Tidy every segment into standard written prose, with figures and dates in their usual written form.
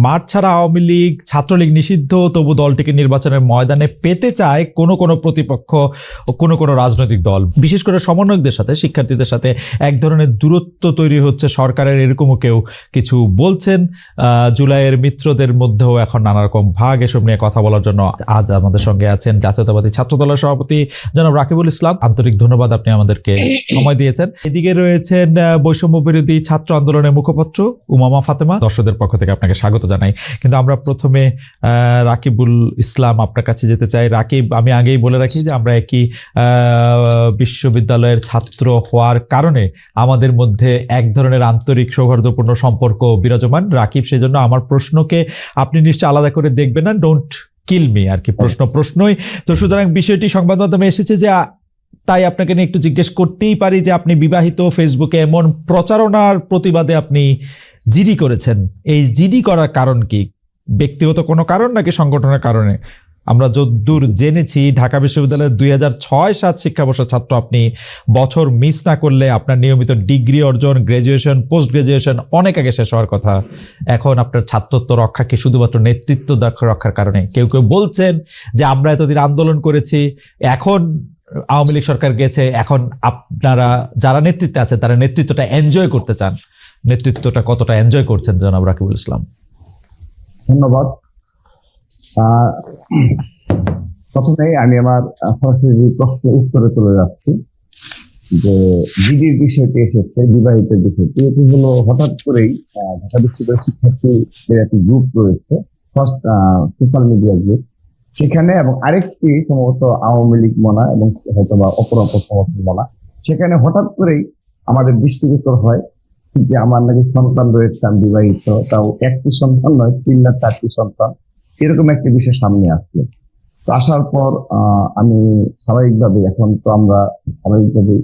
মাঠ ছাড়া আওয়ামী লীগ, ছাত্রলীগ নিষিদ্ধ, তবু দলটিকে নির্বাচনের ময়দানে পেতে চায় কোনো প্রতিপক্ষ ও কোনো রাজনৈতিক দল। বিশেষ করে সমন্বয়কদের সাথে, শিক্ষার্থীদের সাথে এক ধরনের দূরত্ব তৈরি হচ্ছে সরকারের, এরকমও কেউ কিছু বলছেন। জুলাইয়ের মিত্রদের মধ্যেও এখন নানা রকম ভাগ। এসব নিয়ে কথা বলার জন্য আজ আমাদের সঙ্গে আছেন জাতীয়তাবাদী ছাত্রদলের সভাপতি জনাব রাকিবুল ইসলাম। আন্তরিক ধন্যবাদ, আপনি আমাদেরকে সময় দিয়েছেন। এদিকে রয়েছেন বৈষম্য বিরোধী ছাত্র আন্দোলনের মুখপাত্র উমামা ফাতেমা। দর্শকদের পক্ষ থেকে আপনাকে স্বাগত জানাই। কিন্তু আমরা প্রথমে রাকিবুল ইসলাম আপনার কাছে যেতে চাই। রাকিব, আমি আগেই বলে রাখি যে আমরা একই বিশ্ববিদ্যালয়ের ছাত্র হওয়ার কারণে আমাদের মধ্যে এক ধরনের আন্তরিক সৌহার্দ্যপূর্ণ সম্পর্ক বিরাজমান। রাকিব, সেজন্য আমার প্রশ্নকে আপনি নিশ্চয় আলাদা করে দেখবেন না, ডোন্ট কিল মি আর কি, প্রশ্নই তো। সুতরাং বিষয়টি সংবাদ মাধ্যমে এসেছে যে, তাই আপনাকে নিয়ে একটু জিজ্ঞেস করতেই পারি যে আপনি বিবাহিত, ফেসবুকে এমন প্রচারণার প্রতিবাদে আপনি জিডি করেছেন। এই জিডি করার কারণ কি? ব্যক্তিগত কোনো কারণ নাকি সংগঠনের কারণে? আমরা যতদূর জেনেছি ঢাকা বিশ্ববিদ্যালয়ের 2006-07 শিক্ষাবর্ষের ছাত্র আপনি। বছর মিস না করলে আপনার নিয়মিত ডিগ্রি অর্জন, গ্র্যাজুয়েশন, পোস্ট গ্র্যাজুয়েশন অনেক আগে শেষ হওয়ার কথা। এখন আপনার ছাত্রত্ব রক্ষা কি শুধুমাত্র নেতৃত্ব রক্ষার কারণে? কেউ বলছেন যে আমরা এতদিন আন্দোলন করেছি, এখন আওয়ামী লীগ সরকার গেছে, এখন আপনারা যারা নেতৃত্বে আছেন তারা নেতৃত্বটা এনজয় করতে চান। নেতৃত্বটা কতটা এনজয় করছেন জনাব রাকিবুল ইসলাম? ধন্যবাদ। প্রথমেই আমি আমার সরাসরি প্রশ্নের উত্তরে চলে যাচ্ছি যে জিডির বিষয়টি এসেছে, বিবাহিতের বিষয়টি। এটি হলো হঠাৎ করেই ঢাকা বিশ্ববিদ্যালয়ের শিক্ষার্থীদের একটি গ্রুপ রয়েছে, ফার্স্ট সোশ্যাল মিডিয়া গ্রুপ, সেখানে এবং আরেকটি সম্ভবত আওয়ামী লীগ মনা এবং হয়তো বা অপর সমর্থন মনা, সেখানে হঠাৎ করেই আমাদের দৃষ্টিগোচর হয় যে আমার নাকি সন্তান রয়েছে, আমি বিবাহিত, তাও একটি সন্তান নয়, 3 না 4টি সন্তান, এরকম একটি বিষয় সামনে আসলো। তো আসার পর আমি স্বাভাবিকভাবে, এখন তো আমরা স্বাভাবিকভাবে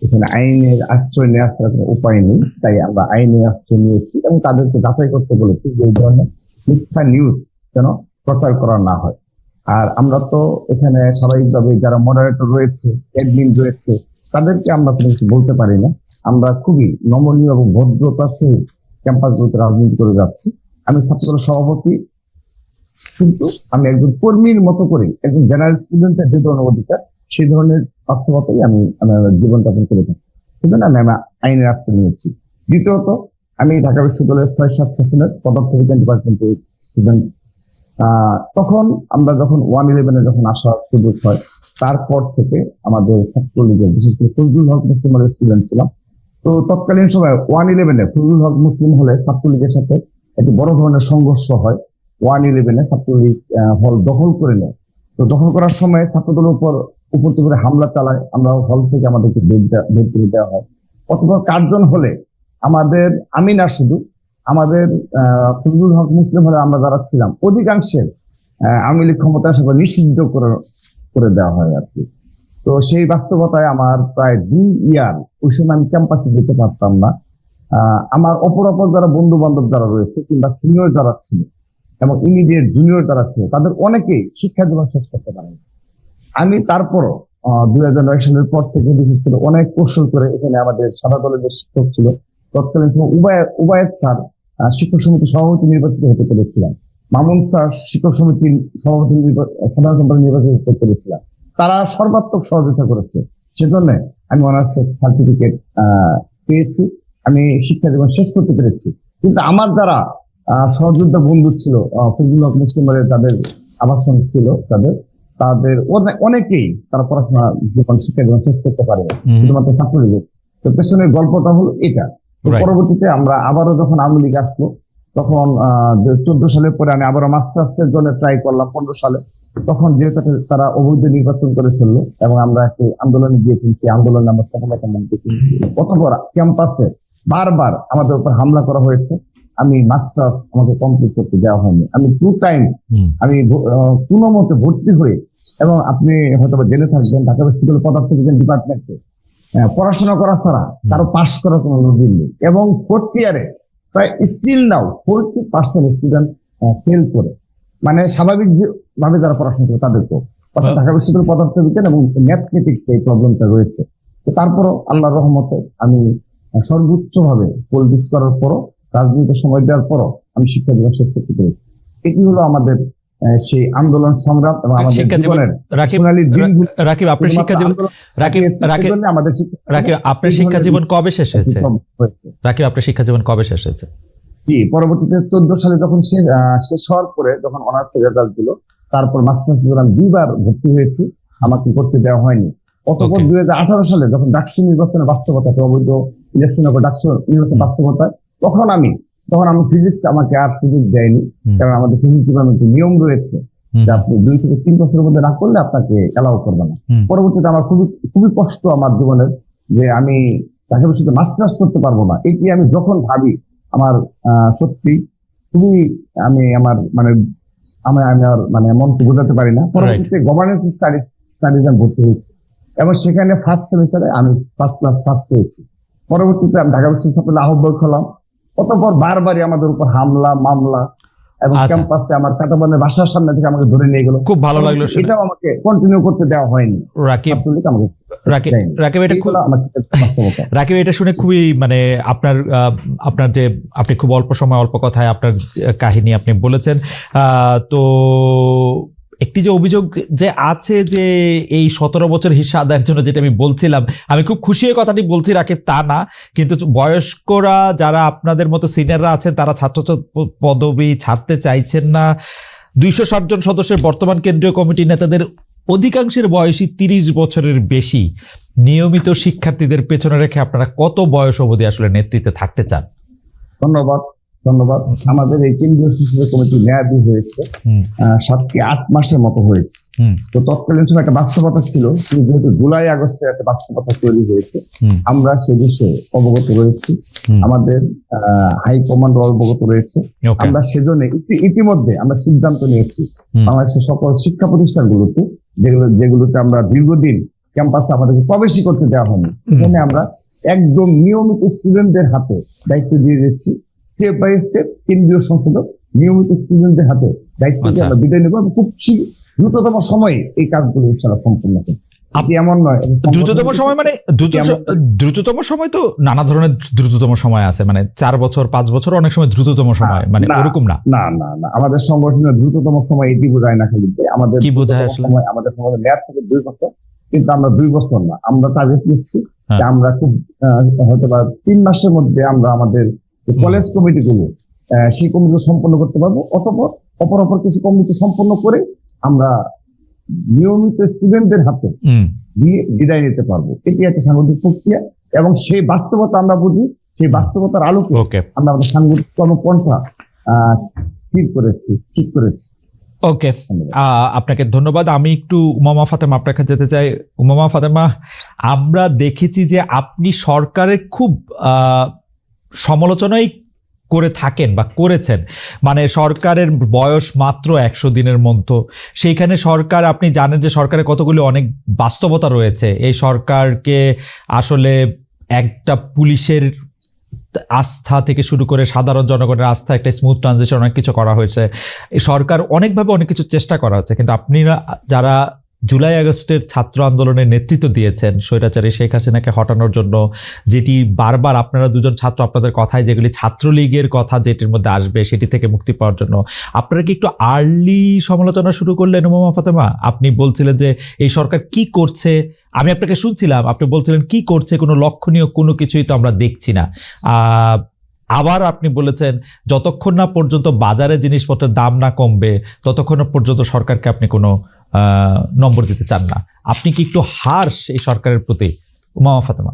এখানে আইনের আশ্রয় নেওয়া ছাড়া কোনো উপায় নেই, তাই আমরা আইনের আশ্রয় নিয়েছি এবং তাদেরকে যাচাই করতে বলেছি যে এই ধরনের মিথ্যা নিউজ যেন প্রচার করা না হয়। আর আমরা তো এখানে স্বাভাবিকভাবে যারা মডারেটর রয়েছে, অ্যাডমিন রয়েছে, তাদেরকে আমরা কোনো কিছু বলতে পারি না। আমরা খুবই নমনীয় এবং ভদ্রতার সহিত ক্যাম্পাসগুলোতে রাজনীতি করে যাচ্ছি। আমি ছাত্রদলের সভাপতি, কিন্তু আমি একজন কর্মীর মতো করে, একজন জেনারেল স্টুডেন্টের যে ধরনের অধিকার, সেই ধরনের বাস্তবতাই আমি আমার জীবনযাপন করে থাকি। সেজন্য আমি আইনের আশ্রয় নিয়েছি। দ্বিতীয়ত, আমি ঢাকা বিশ্ববিদ্যালয়ের 6-7 সেশনের পদার্থবিজ্ঞান ডিপার্টমেন্টের স্টুডেন্ট। তখন আমরা যখন 111-এ যখন আসার সুযোগ হয়, তারপর থেকে আমাদের ছাত্রলীগের, বিশেষ করে ফজলুল হক মুসলিম হলের স্টুডেন্ট ছিলাম। তো তৎকালীন সময় 111-এ ফজলুল হক মুসলিম হলে ছাত্রলীগের সাথে একটি বড় ধরনের সংঘর্ষ হয়। 111-এ ছাত্রলীগ হল দখল করে নেয়। তো দখল করার সময় ছাত্রদলের উপর করে হামলা চালায়। আমরা হল থেকে আমাদেরকে বের করে দেওয়া হয়। অথবা কার্জন হলে আমাদের, আমি না শুধু, আমাদের ফজলুল হক মুসলিম হলে আমরা যারা ছিলাম অধিকাংশের আওয়ামী লীগ ক্ষমতা আসা নিষিদ্ধ করে দেওয়া হয় আর কি। তো সেই বাস্তবতায় আমার প্রায় 2 ইয়ার ওই সময় আমি ক্যাম্পাসে যেতে পারতাম না। আমার অপর যারা বন্ধু বান্ধব যারা রয়েছে কিংবা সিনিয়র যারা ছিল এবং ইমিডিয়েট জুনিয়র যারা ছিল, তাদের অনেকেই শিক্ষা জীবন শেষ করতে পারেন। আমি তারপরও 2009 সালের পর থেকে বিশেষ করে অনেক কৌশল করে এখানে আমাদের সাদা দলের যে শিক্ষক ছিল তৎকালীন সময় উবায়েদ স্যার শিক্ষক সমিতির সভাপতি নির্বাচিত হতে পেরেছিলাম, মামুন স্যার শিক্ষক সমিতির সভাপতি সাধারণ সম্পাদক নির্বাচিত হতে পেরেছিলাম। তারা সর্বাত্মক সহযোগিতা করেছে, সেজন্য আমি অনার্স সার্টিফিকেট পেয়েছি, আমি শিক্ষা জীবন শেষ করতে পেরেছি। কিন্তু আমার যারা সহযোদ্ধা বন্ধু ছিল, ফজলুল হক মুসলিম হলে তাদের আবাসন ছিল, তাদের অনেকেই তারা পড়াশোনা জীবন, শিক্ষা জীবন শেষ করতে পারে শুধুমাত্র ছাত্রলীগের। তো পেছনের গল্পটা হলো এটা। পরবর্তীতে আমরা আবারও যখন আওয়ামী লীগ আসলো, তখন 14 সালের পরে আমি আবারও মাস্টার্সের জন্য ট্রাই করলাম 15 সালে। তখন যেহেতু তারা অবৈধ নির্বাচন করে ফেললো এবং আমরা একটি আন্দোলনে গিয়েছি, সেই আন্দোলনে আমরা সফলতা মনে অতঃপর ক্যাম্পাসে বারবার আমাদের উপর হামলা করা হয়েছে। আমি মাস্টার্স আমাকে কমপ্লিট করতে দেওয়া হয়নি। আমি 2 টাইম আমি কোনো মতে ভর্তি হয়ে, এবং আপনি হয়তো জেনে থাকবেন ঢাকা বিশ্ববিদ্যালয় পদার্থবিজ্ঞান ডিপার্টমেন্টে পড়াশোনা করা ছাড়া কারো পাশ করার কোনো নজির নেই, এবং 4th ইয়ারে প্রায় স্টিল নাও 40% স্টুডেন্ট ফেল করে, মানে স্বাভাবিক ভাবে যারা পড়াশোনা করে তাদেরকেও, অর্থাৎ ঢাকা বিশ্ববিদ্যালয় পদার্থবিজ্ঞান এবং ম্যাথমেটিক্স এই প্রবলেমটা রয়েছে। তো তারপরও আল্লাহর রহমতে আমি সর্বোচ্চ ভাবে পলিটিক্স করার পরও, রাজনীতিতে সময় দেওয়ার পরও আমি শিক্ষা জীবন শেষ করতে পেরেছি। এটি হলো আমাদের সেই আন্দোলন সংগ্রাম এবং আমাদের শিক্ষা জীবন জীবনের রাকিব সোনালী দিনগুলো। রাকিব আপনার শিক্ষা জীবন রাকিব রাকিব আমাদের রাকিব আপনার শিক্ষা জীবন কবে শেষ হয়েছে? হয়েছে রাকিব আপনার শিক্ষা জীবন কবে শেষ হয়েছে? জি, পরবর্তীতে 14 সালে যখন শেষ হওয়ার পরে যখন অনার্স রেজাল্ট দিল, তারপর মাস্টার্স জীবন 2বার ভর্তি হয়েছি, আমাকে করতে দেওয়া হয়নি। অতঃপর 2018 সালে যখন ডাকসু নির্বাচনের বাস্তবতা, অবৈধ ইলেকশন হবে ডাকসু নির্বাচন বাস্তবতায়, তখন আমি ফিজিক্স আমাকে আর সুযোগ দেয়নি, কারণ আমাদের ফিজিক্স ডিপার্টমেন্টে নিয়ম রয়েছে যে আপনি 2 থেকে 3 বছরের মধ্যে না করলে আপনাকে এলাও করবে না। পরবর্তীতে আমার খুবই কষ্ট আমার জীবনের, যে আমি ঢাকা বিশ্ববিদ্যালয়ে মাস্টার্স করতে পারবো না। এটি আমি যখন ভাবি আমার সত্যি খুবই আমার মনকে বোঝাতে পারি না। পরবর্তীতে গভর্নেন্স স্টাডিজ আমি ভর্তি হয়েছি এবং সেখানে ফার্স্ট সেমিস্টারে আমি ফার্স্ট ক্লাস পাস করেছি। পরবর্তীতে আমি ঢাকা বিশ্ববিদ্যালয়ের আহ্বায়ক হলাম। অতঃপর বারবারই আমাদের উপর হামলা মামলা এবং ক্যাম্পাসে আমার কাটাবনের বাসার সামনে থেকে আমাকে ধরে নিয়ে গেল। খুব ভালো লাগলো, এটাও আমাকে কন্টিনিউ করতে দেওয়া হয়নি। রাকিব এটা শুনে খুবই আপনার যে আপনি খুব অল্প সময় অল্প কথায় আপনার কাহিনী আপনি বলেছেন। তো একটি যে অভিযোগ যে আছে যে এই 17 বছর হিসা আদায়ের জন্য, যেটা আমি বলছিলাম, আমি খুব খুশি হয়ে কথাটি বলছি রাকিব, তা না, কিন্তু বয়স্করা যারা আপনাদের মতো সিনিয়ররা আছেন তারা ছাত্র পদবি ছাড়তে চাইছেন না। 260 জন সদস্যের বর্তমান কেন্দ্রীয় কমিটি নেতাদের অধিকাংশের বয়সী 30 বছরের বেশি। নিয়মিত শিক্ষার্থীদের পেছনে রেখে আপনারা কত বয়স অবধি আসলে নেতৃত্বে থাকতে চান? ধন্যবাদ। আমাদের এই কেন্দ্রীয় শিক্ষা কমিটি মেয়াদী হয়েছে 7 কি 8 মাসের মতো হয়েছে। তো তৎকালীন সময় একটা বাস্তবতা ছিল, যেহেতু জুলাই আগস্টে একটা বাস্তবতা তৈরি হয়েছে, আমরা সে বিষয়ে অবগত রয়েছি, আমাদের হাইকমান্ড অবগত রয়েছে। আমরা সেজন্য ইতিমধ্যে আমরা সিদ্ধান্ত নিয়েছি বাংলাদেশের সকল শিক্ষা প্রতিষ্ঠানগুলোতে, যেগুলোতে আমরা দীর্ঘদিন ক্যাম্পাসে আমাদেরকে প্রবেশই করতে দেওয়া হয়নি, সেখানে আমরা একদম নিয়মিত স্টুডেন্টদের হাতে দায়িত্ব দিয়ে দিচ্ছি। স্টেপ বাই স্টেপ কেন্দ্রীয় সংসদে নিয়মিত স্টুডেন্টদের হাতে দায়িত্ব দিয়ে আমরা বিদায় নেব। খুব দ্রুততম সময়ে এই কাজগুলো ইনশাআল্লাহ সম্পূর্ণ হবে। আপনি এমন নয় দ্রুততম সময়, মানে দ্রুততম সময় তো নানা ধরনের দ্রুততম সময় আছে, মানে 4 বছর 5 বছর অনেক সময় দ্রুততম সময়, মানে ওরকম না। আমাদের সংগঠনের দ্রুততম সময় এটি বোঝায় না, খালি আমাদের কি বোঝায় সময়, আমাদের মেয়াদ থেকে 2 বছর, কিন্তু আমরা 2 বছর না, আমরা টার্গেট নিচ্ছি যে আমরা খুব হয়তো 3 মাসের মধ্যে আমরা আমাদের কলেজ কমিটি গুলো সেই কমিটি সম্পন্ন করতে পারবো। অপর কিছু কমিটি সম্পন্ন করে আমরা নিয়মিত স্টুডেন্টদের হাতে দিয়ে বিদায় নিতে পারবো। এটি একটা সাংগঠনিক প্রক্রিয়া এবং সেই বাস্তবতা আমরা বুঝি, সেই বাস্তবতার আলোকে আমরা আমাদের সাংগঠনিক কর্মপন্থা ঠিক করেছি। ওকে, আপনাকে ধন্যবাদ। আমি একটু উমামা ফাতেমা আপনার কাছে যেতে চাই। উমামা ফাতেমা, আমরা দেখেছি যে আপনি সরকারের খুব সমালোচনাই করে থাকেন বা করেছেন, মানে সরকারের বয়স মাত্র 100 দিনের মতো, সেইখানে সরকার, আপনি জানেন যে সরকারের কতগুলি অনেক বাস্তবতা রয়েছে। এই সরকারকে আসলে একটা পুলিশের আস্থা থেকে শুরু করে সাধারণ জনগণের আস্থা, একটা স্মুথ ট্রানজিশন, অনেক কিছু করা হয়েছে। এই সরকার অনেকভাবে অনেক কিছু চেষ্টা করা হচ্ছে, কিন্তু আপনারা যারা জুলাই আগস্টের ছাত্র আন্দোলনের নেতৃত্ব দিয়েছেন স্বৈরাচারী শেখ হাসিনাকে হটানোর জন্য, যেটি বারবার আপনারা দুজন ছাত্র আপনাদের কথায় যেগুলি ছাত্রলীগের কথা যেটির মধ্যে আসবে সেটি থেকে মুক্তি পাওয়ার জন্য, আপনারা কি একটু আর্লি সমালোচনা শুরু করলেন? উমামা ফাতেমা, আপনি বলছিলেন যে এই সরকার কি করছে, আমি আপনাকে শুনছিলাম, আপনি বলছিলেন কি করছে, কোনো লক্ষণীয় কোনো কিছুই তো আমরা দেখছি না। আবার আপনি বলেছেন যতক্ষণ না পর্যন্ত বাজারে জিনিসপত্রের দাম না কমবে ততক্ষণ পর্যন্ত সরকারকে আপনি কোনো নম্বর দিতে চান না। আপনি কি একটু হার্শ এই সরকারের প্রতি, উমামা ফাতেমা?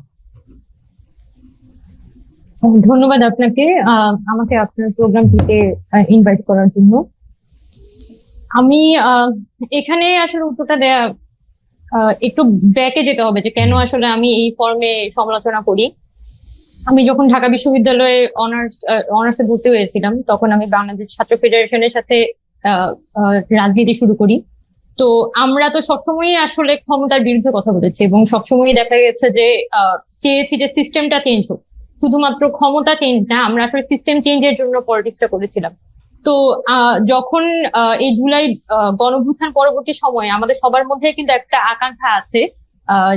ধন্যবাদ আপনাকে আমাকে আপনার প্রোগ্রামটিতে ইনভাইট করার জন্য। আমি এখানে আসলে উত্তরটা দেয়া একটু ব্যাকে যেতে হবে যে কেন আসলে আমি এই ফর্মে সমালোচনা করি। আমি যখন ঢাকা বিশ্ববিদ্যালয়ে অনার্সে ভর্তি হয়েছিলাম তখন আমি বাংলাদেশ ছাত্র ফেডারেশনের সাথে রাজনীতি শুরু করি। তো আমরা তো সবসময়ই আসলে ক্ষমতার বিরুদ্ধে কথা বলেছি এবং সবসময়ই দেখা গেছে যে চেয়েছি যে সিস্টেমটা চেঞ্জ হোক, শুধুমাত্র ক্ষমতা চেঞ্জ না, আমরা আসলে সিস্টেম চেঞ্জের জন্য পলিটিক্সটা করেছিলাম। তো যখন এই জুলাই গণঅভ্যুত্থান পরবর্তী সময়ে আমাদের সবার মধ্যে কিন্তু একটা আকাঙ্ক্ষা আছে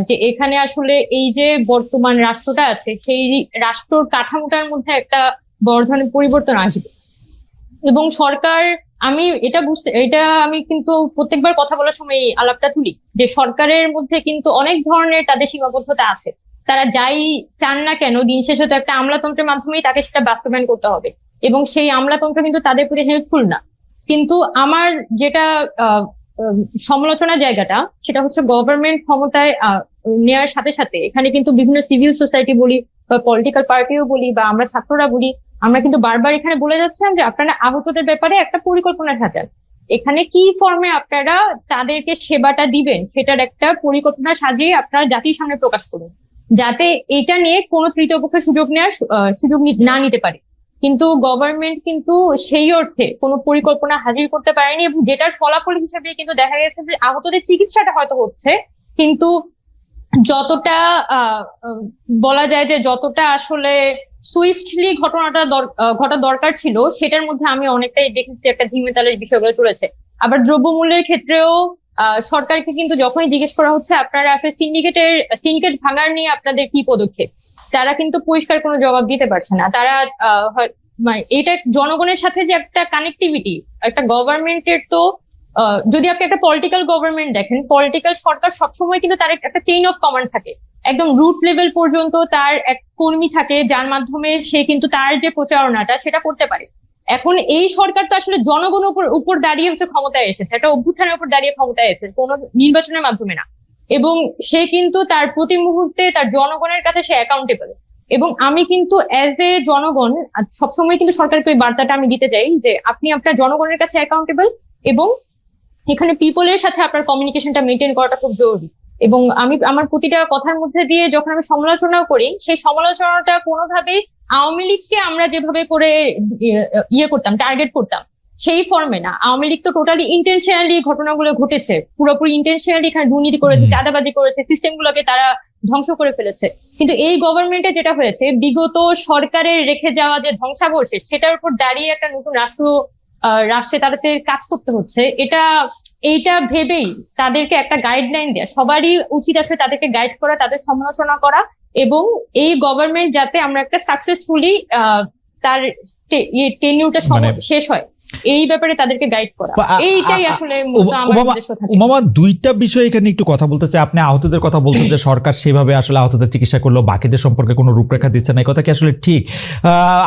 যে এখানে আসলে এই যে বর্তমান রাষ্ট্রটা আছে সেই রাষ্ট্রর কাঠামোটার মধ্যে একটা বড় ধরনের পরিবর্তন আসবে। এবং সরকার, এটা আমি কিন্তু প্রত্যেকবার কথা বলার সময় এই আলাপটা তুলি যে সরকারের মধ্যে কিন্তু অনেক ধরনের তাদের সীমাবদ্ধতা আছে। তারা যাই চান না কেন, দিন শেষে তো একটা আমলাতন্ত্রের মাধ্যমেই তাকে সেটা বাস্তবায়ন করতে হবে, এবং সেই আমলাতন্ত্র কিন্তু তাদের প্রতি হেল্পফুল না। কিন্তু আমার যেটা সমালোচনার জায়গাটা, সেটা হচ্ছে গভর্নমেন্ট ক্ষমতায় নেওয়ার সাথে সাথে এখানে কিন্তু বিভিন্ন সিভিল সোসাইটি বলি বা পলিটিক্যাল পার্টিও বলি বা আমরা ছাত্ররা বলি, আমরা কিন্তু বারবার এখানে বলে যাচ্ছিলাম যে আপনারা আহতদের ব্যাপারে একটা পরিকল্পনা সাজান। এখানে কি ফর্মে আপনারা তাদেরকে সেবাটা দিবেন সেটার একটা পরিকল্পনা সাজিয়ে আপনারা জাতির সামনে প্রকাশ করুন, যাতে এটা নিয়ে কোনো তৃতীয় পক্ষের সুযোগ না নিতে পারে। কিন্তু গভর্নমেন্ট কিন্তু সেই অর্থে কোনো পরিকল্পনা হাজির করতে পারেনি, এবং যেটার ফলাফল হিসেবে কিন্তু দেখা গেছে যে আহতদের চিকিৎসাটা হয়তো হচ্ছে, কিন্তু যতটা বলা যায় যে যতটা আসলে সুইফটলি ঘটা দরকার ছিল, সেটার মধ্যে আমি অনেকটাই দেখেছি একটা ধিমেতালের বিষয়গুলো চলেছে। আবার দ্রব্যমূল্যের ক্ষেত্রেও সরকারকে কিন্তু যখনই জিজ্ঞেস করা হচ্ছে আপনারা আসলে সিন্ডিকেট ভাঙার নিয়ে আপনাদের কি পদক্ষেপ, তারা কিন্তু পরিষ্কার কোনো জবাব দিতে পারছে না। তারা মানে এটা জনগণের সাথে যে একটা কানেক্টিভিটি, একটা গভর্নমেন্টের তো যদি আপনি একটা পলিটিক্যাল গভর্নমেন্ট দেখেন, পলিটিক্যাল সরকার সবসময় কিন্তু তার একটা চেইন অফ কমান্ড থাকে, একদম রুট লেভেল পর্যন্ত তার এক কর্মী থাকে যার মাধ্যমে সে কিন্তু তার যে প্রচারণাটা সেটা করতে পারে। এখন এই সরকার তো আসলে জনগণের উপর দাঁড়িয়ে হচ্ছে ক্ষমতায় এসেছে, একটা অভ্যুত্থানের উপর দাঁড়িয়ে ক্ষমতায় এসেছে, কোনো নির্বাচনের মাধ্যমে না। এবং সে কিন্তু তার প্রতি মুহূর্তে তার জনগণের কাছে সে অ্যাকাউন্টেবল। এবং আমি কিন্তু অ্যাজ এ জনগণ সবসময় কিন্তু সরকারকে ওই বার্তাটা আমি দিতে চাই যে আপনি আপনার জনগণের কাছে অ্যাকাউন্টেবল, এবং এখানে পিপলের সাথে আপনার কমিউনিকেশনটা মেনটেন করাটা খুব জরুরি। এবং আমি আমার প্রতিটা কথার মধ্যে দিয়ে যখন আমি সমালোচনাও করি, সেই সমালোচনাটা কোনোভাবেই আওয়ামী লীগকে আমরা যেভাবে করে করতাম, টার্গেট করতাম, সেই ফর্মে না। আওয়ামী লীগ তো টোটালি ইন্টেনশনালি ঘটনাগুলো ঘটেছে, পুরোপুরি ইন্টেনশনালি এখানে দুর্নীতি করেছে, চাঁদাবাজি করেছে, সিস্টেম গুলোকে তারা ধ্বংস করে ফেলেছে। কিন্তু এই গভর্নমেন্টে যেটা হয়েছে, বিগত সরকারের রেখে যাওয়া যে ধ্বংসাবশেষ, সেটার উপর দাঁড়িয়ে একটা নতুন রাষ্ট্রে তাদের কাজ করতে হচ্ছে। এইটা ভেবেই তাদেরকে একটা গাইডলাইন দেয়া, সবারই উচিত আছে তাদেরকে গাইড করা, তাদের সমালোচনা করা, এবং এই গভর্নমেন্ট যাতে আমরা একটা সাকসেসফুলি তার টেনিউরটা শেষ হয়, এই ব্যাপারে তাদেরকে গাইড করা, এইটাই আসলে উমামা দুইটা বিষয় এখানে একটু কথা বলতে চাই। আপনি আহতদের কথা বলছেন যে সরকার সেভাবে আসলে আহতদের চিকিৎসা করলো, বাকিদের সম্পর্কে কোনো রূপরেখা দিচ্ছে না, এই কথা কি আসলে ঠিক?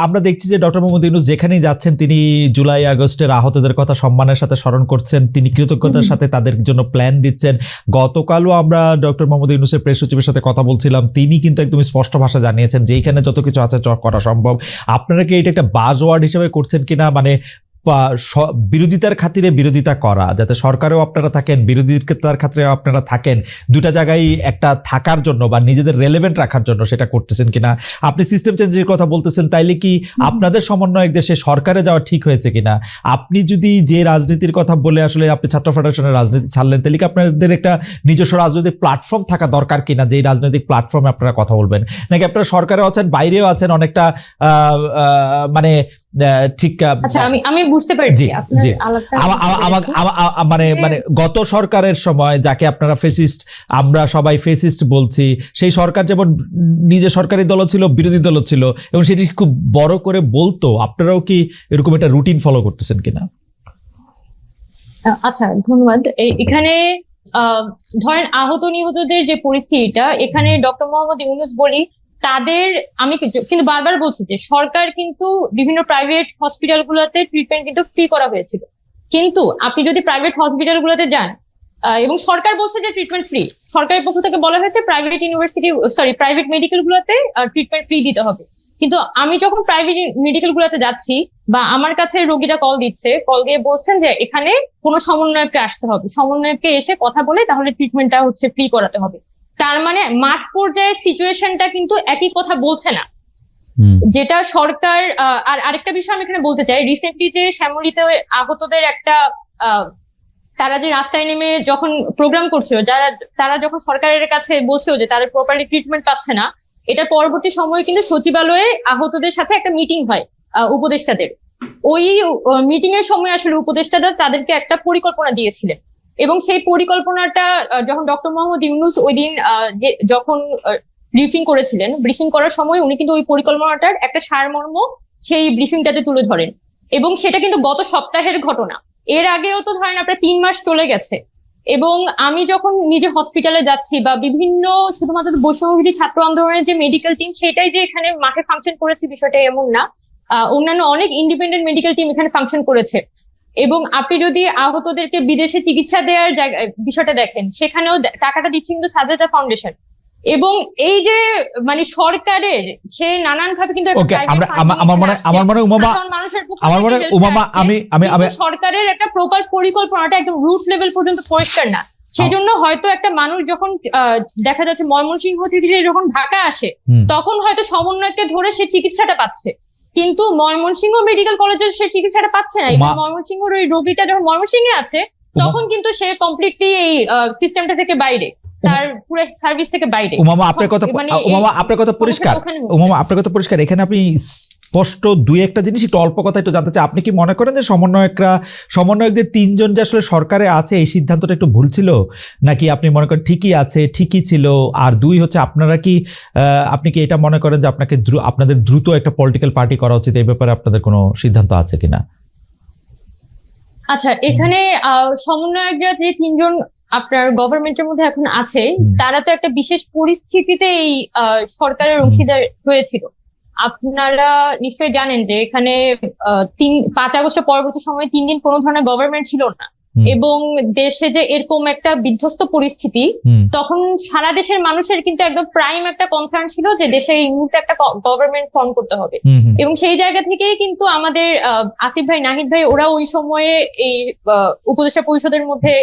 আমরা দেখছি যে ডক্টর মোহাম্মদ ইউনূস যেখানেই যাচ্ছেন তিনি জুলাই আগস্টের আহতদের কথা সম্মানের সাথে স্মরণ করছেন, তিনি কৃতজ্ঞতার সাথে তাদের জন্য প্ল্যান দিচ্ছেন। গতকালও আমরা ডক্টর মোহাম্মদ ইউনূসের প্রেস সচিবের সাথে কথা বলছিলাম, তিনি কিন্তু একদম স্পষ্ট ভাষা জানিয়েছেন যে এইখানে যত কিছু আছে করা সম্ভব। আপনারা কি এটা একটা বাজওয়ার্ড হিসেবে করছেন কিনা, মানে বিরোধিতার খাতিরে বিরোধিতা করা, যাতে সরকারেও আপনারা থাকেন, বিরোধিতার খাতিরে আপনারা থাকেন, দুটা জায়গায় একটা থাকার জন্য বা নিজেদের রেলেভেন্ট রাখার জন্য সেটা করতেছেন কিনা? আপনি সিস্টেম চেঞ্জের কথা বলতেছেন, তাইলে কি আপনাদের সমন্বয়ক দেশে সরকারে যাওয়া ঠিক হয়েছে কিনা? আপনি যদি যে রাজনীতির কথা বলে আসলে আপনি ছাত্র ফেডারেশনের রাজনীতি ছাড়লেন, তাহলে কি আপনাদের একটা নিজস্ব রাজনৈতিক প্ল্যাটফর্ম থাকা দরকার কিনা, যে রাজনৈতিক প্ল্যাটফর্মে আপনারা কথা বলবেন? নাকি আপনারা সরকারেও আছেন, বাইরেও আছেন, অনেকটা মানে ঠিক? আচ্ছা, আমি বুঝতে পারছি মানে গত সরকারের সময় যাকে আপনারা ফেসিস্ট, আমরা সবাই ফেসিস্ট বলছি, সেই সরকার যেমন নিজে সরকারি দল ছিল, বিরোধী দল ছিল, এবং সেটি খুব বড় করে বলতো, আপনারাও কি এরকম একটা রুটিন ফলো করতেছেন কিনা? আচ্ছা, ধন্যবাদ। এখানে ধরেন আহত নিহতদের যে পরিস্থিতিটা, এখানে ডক্টর মোহাম্মদ ইউনূস বলি, আমি কিন্তু বারবার বলছি যে সরকার কিন্তু বিভিন্ন প্রাইভেট হসপিটাল গুলোতে ট্রিটমেন্ট কিন্তু ফ্রি করা হয়েছিল। কিন্তু আপনি যদি প্রাইভেট হসপিটাল গুলোতে যান, এবং সরকার বলছে যে ট্রিটমেন্ট ফ্রি, সরকারের পক্ষ থেকে বলা হয়েছে প্রাইভেট মেডিকেল গুলোতে ট্রিটমেন্ট ফ্রি দিতে হবে। কিন্তু আমি যখন প্রাইভেট মেডিকেল গুলোতে যাচ্ছি, বা আমার কাছে রোগীরা কল দিয়ে বলছেন যে এখানে কোনো সমন্বয়ককে আসতে হবে, সমন্বয়ককে এসে কথা বলে তাহলে ট্রিটমেন্টটা হচ্ছে ফ্রি করাতে হবে। তার মানে মাঠ পর্যায়ে সিচুয়েশনটা কিন্তু একই কথা বলছে না, যেটা সরকার। আর আরেকটা বিষয় আমি এখানে বলতে চাই, রিসেন্টলি যে শ্যামলীতে আহতদের একটা তারা যে রাস্তায় নেমে যখন প্রোগ্রাম করছিল, তারা যখন সরকারের কাছে বলছিল যে তারা প্রপারলি ট্রিটমেন্ট পাচ্ছে না, এটার পরবর্তী সময়ে কিন্তু সচিবালয়ে আহতদের সাথে একটা মিটিং হয় উপদেষ্টাদের। ওই মিটিং এর সময় আসলে উপদেষ্টারা তাদেরকে একটা পরিকল্পনা দিয়েছিলেন, এবং সেই পরিকল্পনাটা যখন ডক্টর মোহাম্মদ ইউনূস ওই দিন যখন ব্রিফিং করার সময় উনি কিন্তু ওই পরিকল্পনাটার একটা সারমর্ম সেই ব্রিফিংটাতে তুলে ধরেন। এবং সেটা কিন্তু গত সপ্তাহের ঘটনা। এর আগেও তো ধরেন আপনার 3 মাস চলে গেছে। এবং আমি যখন নিজে হসপিটালে যাচ্ছি বা বিভিন্ন শুধুমাত্র বৈষম্যবিরোধী ছাত্র আন্দোলনের যে মেডিকেল টিম সেটাই যে এখানে মাঠে ফাংশন করেছে বিষয়টা এমন না, অন্যান্য অনেক ইন্ডিপেন্ডেন্ট মেডিকেল টিম এখানে ফাংশন করেছে। এবং আপনি যদি আহতদেরকে বিদেশে চিকিৎসা দেওয়ার বিষয়টা দেখেন, সেখানেও টাকাটা দিচ্ছে কিন্তু সাজেদা ফাউন্ডেশন। এবং এই যে মানে সরকারের সে নানান ভাবে কিন্তু ওকে, আমার মনে উমামা আমি সরকারের একটা প্রপার পরিকল্পনাটা একদম রুট লেভেল পর্যন্ত পরিষ্কার না। সেজন্য হয়তো একটা মানুষ যখন দেখা যাচ্ছে ময়মনসিংহ থেকে যখন ঢাকা আসে, তখন হয়তো সমন্বয়কে ধরে সে চিকিৎসাটা পাচ্ছে, কিন্তু ময়মনসিংহ মেডিকেল কলেজের সে চিকিৎসাটা পাচ্ছে না। ময়মনসিংহর ওই রোগীটা যখন ময়মনসিংহে আছে, তখন কিন্তু সে কমপ্লিটলি এই সিস্টেমটা থেকে বাইরে, তার পুরো সার্ভিস থেকে বাইরে। উমামা আপনার কথা পরিষ্কার। এখানে আপনি স্পষ্ট দুই একটা জিনিস একটু অল্প কথা একটু জানতে চাই। আপনি কি মনে করেন যে সমন্বয়কদের 3 জন যে আসলে সরকারে আছে এই সিদ্ধান্তটা একটু ভুল ছিল, নাকি আপনি মনে করেন ঠিকই ছিল? আর 2 হচ্ছে আপনি কি এটা মনে করেন যে আপনাদের দ্রুত একটা পলিটিক্যাল পার্টি করা উচিত? এই ব্যাপারে আপনাদের কোনো সিদ্ধান্ত আছে কিনা? আচ্ছা, এখানে সমন্বয়করা যে 3 জন আপনার গভর্নমেন্টের মধ্যে এখন আছে, তারা তো একটা বিশেষ পরিস্থিতিতে এই সরকারের অংশীদার হয়েছিল। আপনারা নিশ্চয়ই জানেন যে এখানে 5 আগস্ট পরবর্তী সময়ে 3 দিন কোনো ধরনের গভর্নমেন্ট ছিল না, এবং দেশে যে এরকম একটা বিধ্বস্ত পরিস্থিতি, তখন সারা দেশের মানুষের কিন্তু একদম প্রাইম একটা কনসার্ন ছিল যে দেশে এই মুহূর্তে একটা গভর্নমেন্ট ফর্ম করতে হবে। এবং সেই জায়গা থেকেই কিন্তু আমাদের আসিফ ভাই, নাহিদ ভাই ওরা ওই সময়ে এই উপদেষ্টা পরিষদের মধ্যে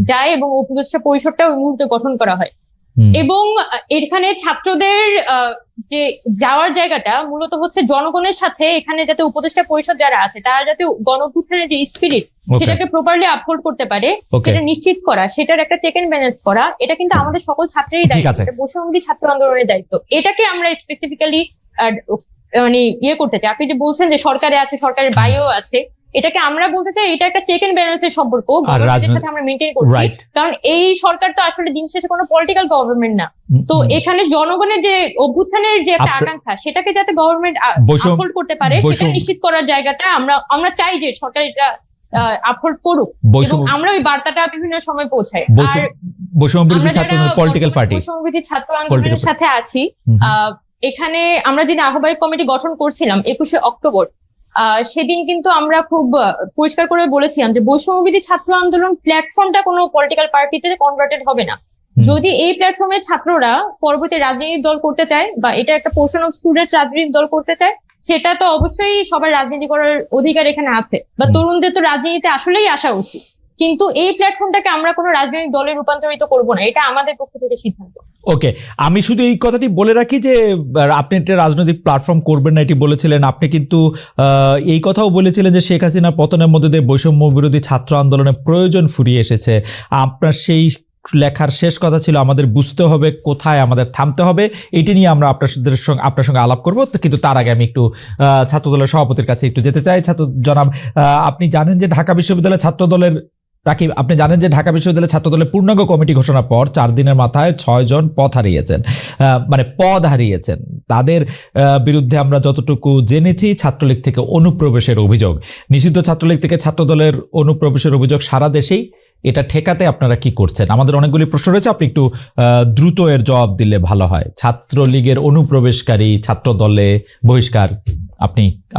যায়, এবং উপদেষ্টা পরিষদটা ওই মুহূর্তে গঠন করা হয়। এবং এখানে ছাত্রদের যে যাওয়ার জায়গাটা মূলত হচ্ছে জনগণের সাথে, এখানে যাতে উপদেষ্টা পরিষদ যারা আছে তারা যাতে গণঅভ্যুত্থানের যে স্পিরিট সেটাকে প্রপারলি আপহোল্ড করতে পারে, সেটা নিশ্চিত করা, সেটার একটা চেক এন্ড ব্যালেন্স করা, এটা কিন্তু আমাদের সকল ছাত্রেরই দায়িত্ব, বৈষম্যবিরোধী ছাত্র আন্দোলনের দায়িত্ব। এটাকে আমরা স্পেসিফিক্যালি মানে করতে চাই। আপনি যে বলছেন যে সরকারে আছে, সরকারের বাইরেও আছে, এটাকে আমরা বলতে চাই এটা একটা চেক এন্ড ব্যালেন্সের সম্পর্ক গভর্নমেন্টের সাথে আমরা মেনটেন করছি। কারণ এই সরকার তো আসলে দিন শেষে কোনো পলিটিক্যাল গভর্নমেন্ট না। তো এখানে জনগণের যে অভ্যুত্থানের যে একটা আকাঙ্ক্ষা, সেটাকে যাতে গভর্নমেন্ট আপহোল্ড করতে পারে, সেটা নিশ্চিত করার জায়গাটা আমরা চাই যে সরকার এটা আপহোল্ড করুক, এবং আমরা ওই বার্তাটা বিভিন্ন সময় পৌঁছাই। আর বৈষম্যবিরোধী ছাত্র আন্দোলনের সাথে আছি, এখানে আমরা যিনি আহ্বায়ক কমিটি গঠন করছিলাম 21শে অক্টোবর, সেদিন কিন্তু আমরা খুব পরিষ্কার করে বলেছিলাম যে বৈষম্যবিরোধী ছাত্র আন্দোলন প্ল্যাটফর্মটা কোনো পলিটিক্যাল পার্টিতে কনভার্টেড হবে না। যদি এই প্ল্যাটফর্মের ছাত্ররা পরবর্তী রাজনৈতিক দল করতে চায়, বা এটা একটা পোর্শন অফ স্টুডেন্টস রাজনৈতিক দল করতে চায়, সেটা তো অবশ্যই সবার রাজনীতি করার অধিকার এখানে আছে, বা তরুণদের তো রাজনীতিতে আসলেই আসা উচিত। কিন্তু এই প্ল্যাটফর্মটাকে আমরা কোনো রাজনৈতিক দলে রূপান্তরিত করব না, এটা আমাদের পক্ষ থেকে সিদ্ধান্ত। ওকে, আমি শুধু এই কথাটি বলে রাখি যে আপনি একটা রাজনৈতিক প্ল্যাটফর্ম করবেন না এটি বলেছিলেন। আপনি কিন্তু এই কথাও বলেছিলেন যে শেখ হাসিনার পতনের মধ্যে দিয়ে বৈষম্য বিরোধী ছাত্র আন্দোলনের প্রয়োজন ফুরিয়ে এসেছে। আপনার সেই লেখার শেষ কথা ছিল আমাদের বুঝতে হবে কোথায় আমাদের থামতে হবে। এটি নিয়ে আমরা আপনার সঙ্গে আলাপ করবো, কিন্তু তার আগে আমি একটু ছাত্রদলের সভাপতির কাছে একটু যেতে চাই। জনাব, আপনি জানেন যে ঢাকা বিশ্ববিদ্যালয় ছাত্রদলের আপনি জানেন যে ঢাকা বিশ্ববিদ্যালয় ছাত্রদলের পূর্ণাঙ্গ কমিটি ঘোষণার পর 4 দিনের মাথায় 6 জন পদ হারিয়েছেন। তাদের বিরুদ্ধে আমরা যতটুকু জেনেছি ছাত্রলীগ থেকে অনুপ্রবেশের অভিযোগ, নিষিদ্ধ ছাত্রলীগ থেকে ছাত্রদলের অনুপ্রবেশের অভিযোগ সারা দেশেই। এটা ঠেকাতে আপনারা কি করছেন? আমাদের অনেকগুলি প্রশ্ন রয়েছে, আপনি একটু দ্রুত এর জবাব দিলে ভালো হয়। ছাত্রলীগের অনুপ্রবেশকারী ছাত্রদলে বহিষ্কার,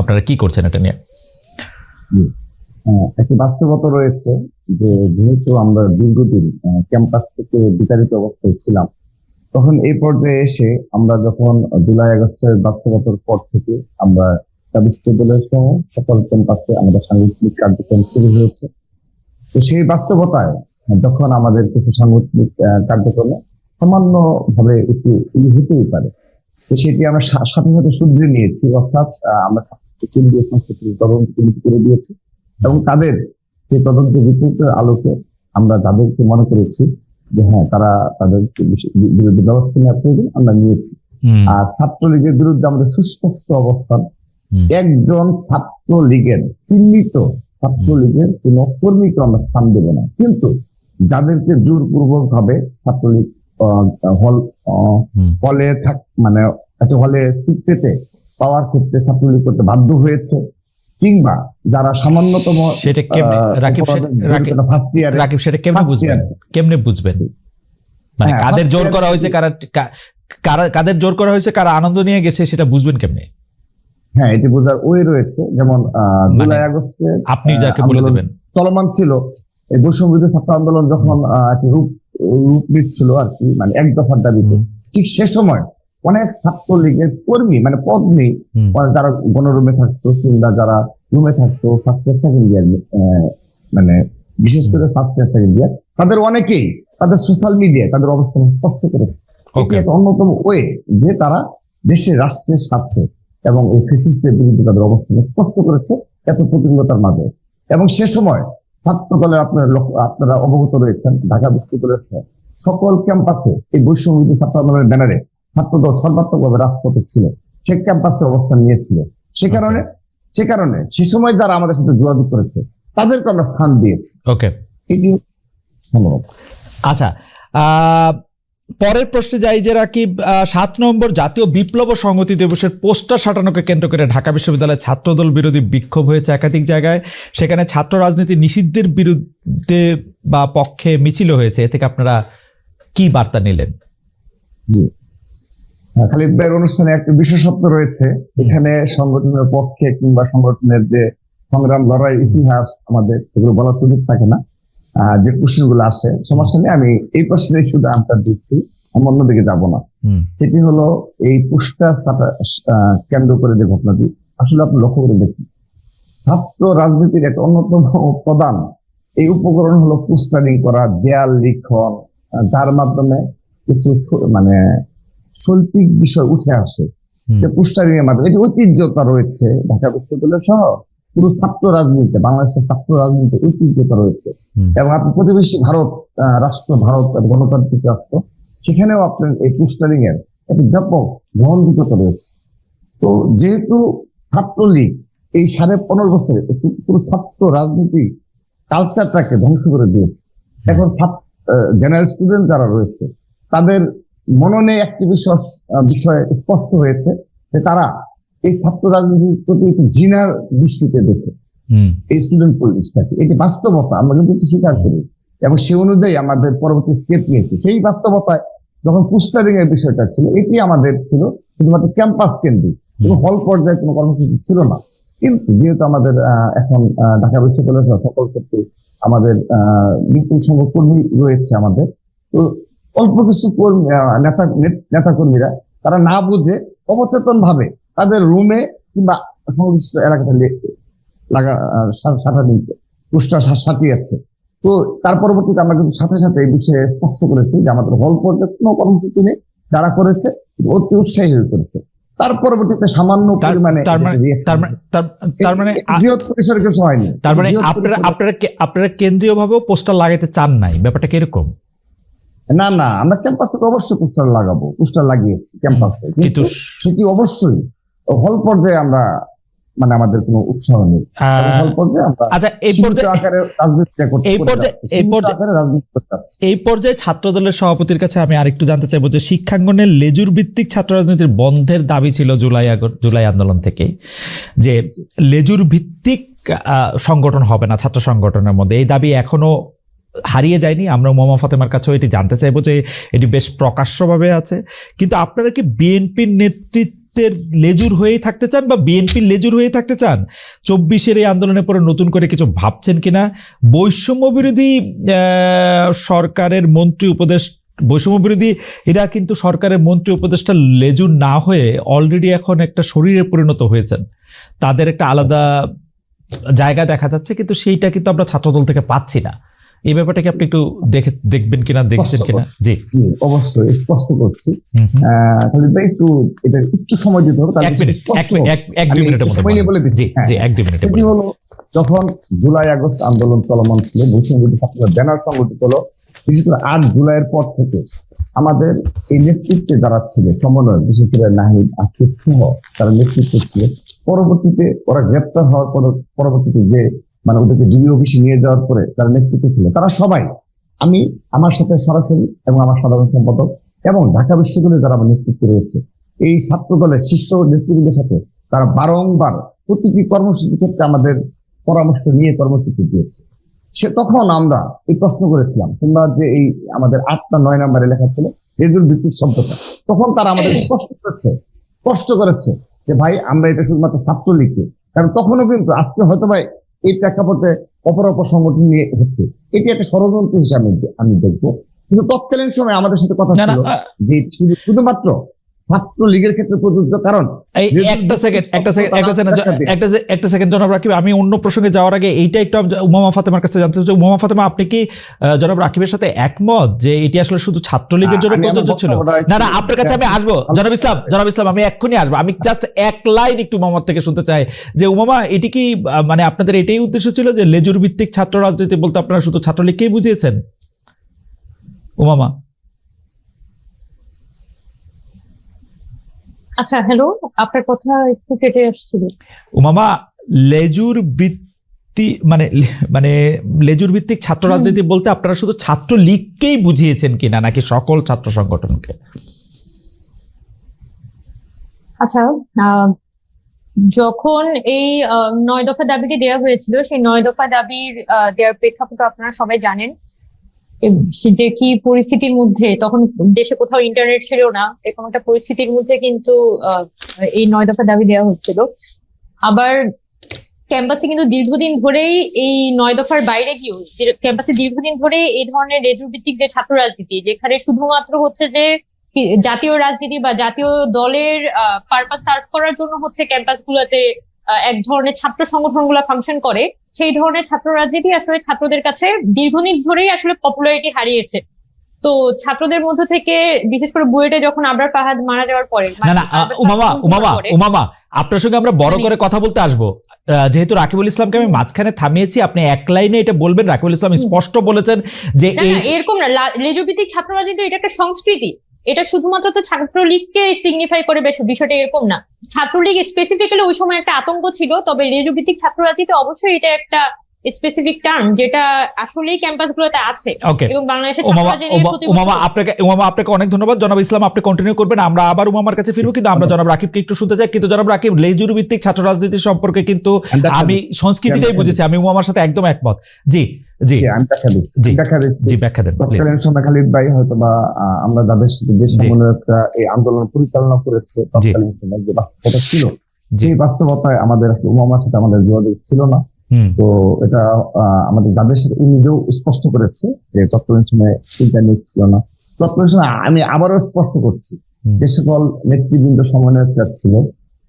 আপনারা কি করছেন এটা নিয়ে? একটি বাস্তবতা রয়েছে যে যেহেতু আমরা দীর্ঘদিন ক্যাম্পাস থেকে বিতাড়িত অবস্থায় ছিলাম, তখন এই পর্যায়ে এসে আমরা যখন জুলাই আগস্টের বাস্তবতার পর থেকে আমরা বিশ্ববিদ্যালয় সহ সকল ক্যাম্পাসে আমাদের সাংগঠনিক কার্যক্রম শুরু হয়েছে। তো সেই বাস্তবতায় যখন আমাদের কিছু সাংগঠনিক কার্যক্রমে সামান্য ভাবে একটু হতেই পারে, তো সেটি আমরা সাথে সাথে শুধরে নিয়েছি, অর্থাৎ আমরা কেন্দ্রীয় সংস্কৃতির তদন্ত কমিটি করে দিয়েছি, এবং তাদের সেই তদন্ত রিপোর্টের আলোকে আমরা যাদেরকে মনে করেছি যে হ্যাঁ তারা তাদের বিরুদ্ধে ব্যবস্থা নেওয়ার প্রয়োজন আমরা নিয়েছি। আর ছাত্রলীগের বিরুদ্ধে আমাদের সুস্পষ্ট অবস্থান, একজন ছাত্রলীগের চিহ্নিত ছাত্রলীগের কোন কর্মীকে আমরা স্থান দেব না, কিন্তু যাদেরকে জোরপূর্বক ভাবে ছাত্রলীগ হলে একটা হলে সিট পেতে পাওয়ার ক্ষেত্রে ছাত্রলীগ করতে বাধ্য হয়েছে, কিংবা যারা সামান্যতম সেটা কেমনে ফার্স্ট ইয়ার রাকিব সেটা কেমনে বুঝবেন মানে হ্যাঁ, কাদের first জোর year করা হয়েছে কাদের জোর করা হয়েছে কারা আনন্দ নিয়ে গেছে সেটা বুঝবেন কেমনে? হ্যাঁ, এটি বোঝার ওই রয়েছে, যেমন জুলাই আগস্টে আপনি যাকে বলে আন্দোলন দেবেন চলমান ছিল, এই বৈষম্যবিরোধী ছাত্র আন্দোলন যখন একটি রূপ নিচ্ছিল আর কি, মানে এক দফার দাবিতে, ঠিক সে সময় অনেক ছাত্রলীগের কর্মী মানে পদ নেই, যারা গণরুমে থাকতো কিংবা যারা রুমে থাকতো ফার্স্ট ইয়ার সেকেন্ড ইয়ার, মানে বিশেষ করে ফার্স্ট ইয়ার সেকেন্ড ইয়ার, তাদের অনেকেই তাদের সোশ্যাল মিডিয়ায় তাদের অবস্থান স্পষ্ট করে, এটি একটা অন্যতম ওয়ে যে তারা দেশের রাষ্ট্রের স্বার্থে এবং এই ফ্যাসিস্টদের বিরুদ্ধে তাদের অবস্থান স্পষ্ট করেছে এত প্রতিকূলতার মাঝে। এবং সে সময় ছাত্র দলের আপনারা অবগত রয়েছেন, ঢাকা বিশ্ববিদ্যালয়ের সকল ক্যাম্পাসে এই বৈষম্যবিরোধী ছাত্র আন্দোলনের ব্যানারে ছাত্রদল সর্বাত্মকভাবে রাজপথে ছিল, সে ক্যাম্পাসে অবস্থান নিয়েছিল। সে কারণে সে সময় যারা আমাদের সাথে যোগাযোগ করেছে তাদেরকে আমরা স্থান দিয়েছি। ওকে, এটি ধন্যবাদ। আচ্ছা, পরের প্রশ্নে যাই যে রাকিব, 7 নভেম্বর জাতীয় বিপ্লব ও সংহতি দিবসের পোস্টার সাটানোকে কেন্দ্র করে ঢাকা বিশ্ববিদ্যালয়ে ছাত্রদল বিরোধী বিক্ষোভ হয়েছে একাধিক জায়গায়। সেখানে ছাত্র রাজনীতি নিষিদ্ধের বিরুদ্ধে বা পক্ষে মিছিল হয়েছে। এ থেকে আপনারা কি বার্তা নিলেন? জি, খালিদ ভাইয়ের অনুষ্ঠানে একটা বিশেষত্ব রয়েছে, এখানে সংগঠনের পক্ষে কিংবা সংগঠনের যে সংগ্রাম লড়াই ইতিহাস আমাদের সেগুলো বলার সুযোগ থাকে না। যে কোশ্চেন গুলো আসে সমস্যা নেই, আমি এই প্রশ্নে শুধু আনসার দিচ্ছি, আমি অন্যদিকে যাব না। সেটি হলো এই পোস্টার কেন্দ্র করে যে ঘটনাটি, আসলে আপনি লক্ষ্য করে দেখুন, ছাত্র রাজনীতির একটা অন্যতম প্রধান এই উপকরণ হলো পোস্টারিং করা, দেয়াল লিখন, যার মাধ্যমে কিছু মানে শৈল্পিক বিষয় উঠে আসে যে পোস্টারিং এর মাধ্যমে। এটি ঐতিহ্যতা রয়েছে ঢাকা বিশ্ববিদ্যালয় সহ পুরো ছাত্র রাজনীতিতে, বাংলাদেশের ছাত্র রাজনীতিতে ঐতিহ্যতা রয়েছে। এবং আপনি প্রতিবেশী ভারত ভারত গণতান্ত্রিক রাষ্ট্র, সেখানেও আপনার এই পোস্টারিং এর একটি ব্যাপক গ্রহণযোগ্যতা রয়েছে। তো যেহেতু ছাত্রলীগ এই 15.5 বছরে পুরো ছাত্র রাজনীতি কালচারটাকে ধ্বংস করে দিয়েছে, এখন জেনারেল স্টুডেন্ট যারা রয়েছে তাদের মননে একটি বিষয় স্পষ্ট হয়েছে যে তারা এই ছাত্র রাজনীতির প্রতি একটু ঘৃণার দৃষ্টিতে দেখে এই স্টুডেন্ট পরিবেশটাকে। এটি বাস্তবতা, আমরা কিন্তু স্বীকার করি এবং সে অনুযায়ী আমাদের পরবর্তী স্টেপ নিয়েছে। সেই বাস্তবতায় যখন পোস্টারিং এর বিষয়টা ছিল, এটি আমাদের ছিল শুধুমাত্র ক্যাম্পাস কেন্দ্রিক এবং হল পর্যায়ে কোনো কর্মসূচি ছিল না। কিন্তু যেহেতু আমাদের এখন ঢাকা বিশ্ববিদ্যালয়ের সকল ক্ষেত্রে আমাদের বিপুল সংখ্যক কর্মী রয়েছে আমাদের, তো অল্প কিছু নেতা কর্মীরা তারা না বুঝে অবচেতন ভাবে তাদের রুমে কিংবা সংশ্লিষ্ট এলাকাতে পোস্টার সাটিয়েছে। তো তার পরবর্তীতে আমরা কিন্তু সাথে সাথে এই বিষয়ে স্পষ্ট করেছি যে আমাদের হল পর্যায়ে কোনো কর্মসূচি নেই, যারা করেছে অতি উৎসাহী হয়ে করেছে। তার পরবর্তীতে সামান্য পরিমাণে তার মানে বৃহৎ পরিসরে কিছু হয়নি। তার মানে আপনারা কেন্দ্রীয় ভাবেও পোস্টার লাগাতে চান নাই, ব্যাপারটা কিরকম? না, আমরা ক্যাম্পাসে অবশ্যই পোস্টার লাগাবো, পোস্টার লাগিয়েছি ক্যাম্পাসে, কিন্তু সেটি অবশ্যই হল পর্যায়ে আমরা মানে আমাদের কোনো উৎসাহ নেই। হল পর্যায়ে আমরা আচ্ছা, এই পর্যায়ে ছাত্র দলের সভাপতির কাছে আমি আরেকটু জানতে চাইবো যে শিক্ষাঙ্গনের লেজুর ভিত্তিক ছাত্র রাজনীতির বন্ধের দাবি ছিল জুলাই আন্দোলন থেকে, যে লেজুর ভিত্তিক সংগঠন হবে না ছাত্র সংগঠনের মধ্যে। এই দাবি এখনো হারিয়ে যায়নি। আমরা মোমা ফাতেমার কাছেও এটি জানতে চাইবো যে এটি বেশ প্রকাশ্যভাবে আছে, কিন্তু আপনারা কি বিএনপির নেতৃত্বের লেজুর হয়েই থাকতে চান বা বিএনপির লেজুর হয়ে থাকতে চান? 24-এর এই আন্দোলনের পরে নতুন করে কিছু ভাবছেন কিনা? বৈষম্য বিরোধী সরকারের মন্ত্রী বৈষম্য বিরোধী এরা কিন্তু সরকারের মন্ত্রী উপদেষ্টা লেজুর না হয়ে অলরেডি এখন একটা শরীরে পরিণত হয়েছেন, তাদের একটা আলাদা জায়গা দেখা যাচ্ছে, কিন্তু সেইটা কিন্তু আমরা ছাত্রদল থেকে পাচ্ছি না। এই ব্যাপারটা কি আপনি একটু দেখবেন কিনা, দেখছেন কিনা? জি অবশ্যই স্পষ্ট করছি। একটু এটা একটু সময় দিতে হবে, এটি হলো যখন জুলাই আগস্ট আন্দোলন চলমান ছিল, বৈষম্যবিরোধী ছাত্রদের ব্যানার সংগঠিত হলো, বিশেষ করে 8 জুলাইয়ের পর থেকে আমাদের এই নেতৃত্বে যারা ছিল সমন্বয়, বিশেষ করে নাহিদ আসিফ সহ তারা নেতৃত্বে ছিল। পরবর্তীতে ওরা গ্রেপ্তার হওয়ার পরবর্তীতে যে মানে ওদেরকে ডিবি অফিসে নিয়ে যাওয়ার পরে তারা নেতৃত্ব ছিল, তারা সবাই আমার সাথে সরাসরি এবং আমার সাধারণ সম্পাদক এবং ঢাকা বিশ্ববিদ্যালয়ে যারা আমার নেতৃত্বে রয়েছে, এই ছাত্র দলের শীর্ষ নেতৃত্বের সাথে তারা বারংবার প্রতিটি কর্মসূচির ক্ষেত্রে আমাদের পরামর্শ নিয়ে কর্মসূচি দিয়েছে। তখন আমরা এই প্রশ্ন করেছিলাম, তোমরা যে এই আমাদের 8 না 9 নম্বরে লেখা ছিল লেজুর ভিত্তিক শব্দটা, তখন তারা আমাদের স্পষ্ট করেছে যে ভাই আমরা এটা শুধুমাত্র ছাত্রলীগকে, কারণ তখনও কিন্তু আজকে হয়তো ভাই এই প্রেক্ষাপটে অপর সংগঠন নিয়ে হচ্ছে, এটি একটা ষড়যন্ত্র হিসাবে আমি দেখবো। কিন্তু তৎকালীন সময় আমাদের সাথে কথা ছিল যে শুধুমাত্র ছাত্রলীগের ক্ষেত্রে প্রযোজ্য, কারণ একটা সেকেন্ড জনাব রাকিব, আমি অন্য প্রসঙ্গে যাওয়ার আগে এইটা একটু উমামা ফাতেমার কাছে জানতে চাই। উমামা ফাতেমা, আপনি কি জনাব রাকিবের সাথে একমত যে এটি আসলে শুধু ছাত্রলীগের জন্য প্রযোজ্য ছিল? না, আপনার কাছে আমি আসবো জনাব ইসলাম, আমি এক্ষুনি আসবো। আমি জাস্ট এক লাইন একটু উমামার থেকে শুনতে চাই যে উমামা, এটি কি মানে আপনাদের এটাই উদ্দেশ্য ছিল যে লেজুর ভিত্তিক ছাত্র রাজনীতি বলতে আপনারা শুধু ছাত্রলীগকেই বুঝিয়েছেন? উমামা, আচ্ছা, হ্যালো, আপনার কথা একটু কেটে আসছিল। উমামা, লেজুর ভিত্তি মানে লেজুর ভিত্তিক ছাত্র রাজনীতি বলতে আপনারা শুধু ছাত্রলীগকেই বুঝিয়েছেন কিনা, নাকি সকল ছাত্র সংগঠনকে? আচ্ছা, যখন এই 9 দফা দাবিটি দেওয়া হয়েছিল, সেই 9 দফা দাবির দেওয়ার প্রেক্ষাপট আপনারা সবাই জানেন যে কি পরিস্থিতির মধ্যে, তখন দেশে কোথাও ইন্টারনেট ছিল না, এরকম একটা পরিস্থিতির মধ্যে কিন্তু এই 9 দফা দাবি দেওয়া হচ্ছিল। আবার ক্যাম্পাসে কিন্তু দীর্ঘদিন ধরেই এই 9 দফার বাইরে গিয়েও ক্যাম্পাসে দীর্ঘদিন ধরে এই ধরনের লেজুর ভিত্তিক যে ছাত্র রাজনীতি, যেখানে শুধুমাত্র হচ্ছে যে জাতীয় রাজনীতি বা জাতীয় দলের পারপাস সার্ভ করার জন্য হচ্ছে ক্যাম্পাসগুলোতে এক ধরনের ছাত্র সংগঠনগুলো ফাংশন করে, সেই ধরনের ছাত্র রাজনীতি আসলে ছাত্রদের কাছে দীর্ঘদিন ধরেই আসলে পপুলারিটি হারিয়েছে। তো ছাত্রদের মধ্যে থেকে বিশেষ করে বুয়েটে যখন আবরার ফাহাদ মারা যাওয়ার পরে, না উমামা, আপনার সঙ্গে আমরা বড় করে কথা বলতে আসবো। যেহেতু রাকিবুল ইসলামকে আমি মাঝখানে থামিয়েছি, আপনি এক লাইনে এটা বলবেন। রাকিবুল ইসলাম স্পষ্ট বলেছেন যে এরকম না, লেজুভিত্তিক ছাত্র রাজনীতি এটা একটা সংস্কৃতি, এটা শুধুমাত্র তো ছাত্রলীগকে সিগনিফাই করে, বিষয়টা এরকম না। ছাত্রলীগ স্পেসিফিক্যালি ওই সময় একটা আতঙ্ক ছিল, তবে লেজুভিত্তিক ছাত্র রাজনীতি অবশ্যই এটা একটা স্পেসিফিক টার্ম যেটা আসলেই ক্যাম্পাসগুলোতে আছে এবং বাংলাদেশের উমামা, আপনাকে অনেক ধন্যবাদ। জনাব ইসলাম, আপনি কন্টিনিউ করবেন, আমরা আবার উমামার কাছে ফিরবো, কিন্তু আমরা জনাব রাকিবকে একটু শুনতে চাই। কিন্তু জনাব রাকিব, লেজুর ভিত্তিক ছাত্র রাজনীতি সম্পর্কে কিন্তু আমি সংস্কৃতিটাই বুঝেছি, আমি উমামার সাথে একদম একমত। জি, ব্যাখ্যা দেন। তৎকালীন সময় খালিদ ভাই হয়তো বা আমরা যাদের সাথে দেশ সমন্বয়করা এই আন্দোলন পরিচালনা করেছে, তৎকালীন সময় যে বাস্তবতা ছিল, সেই বাস্তবতায় আমাদের উমামার সাথে আমাদের যোগাযোগ ছিল না। তো এটা আমাদের যাদের সাথে নিজেও স্পষ্ট করেছে যে তৎকালীন সময় ইন্টারনেট ছিল না। তৎকালীন সময় আমি আবারও স্পষ্ট করছি, যে সকল নেতৃবৃন্দ সমন্বয়করা ছিল,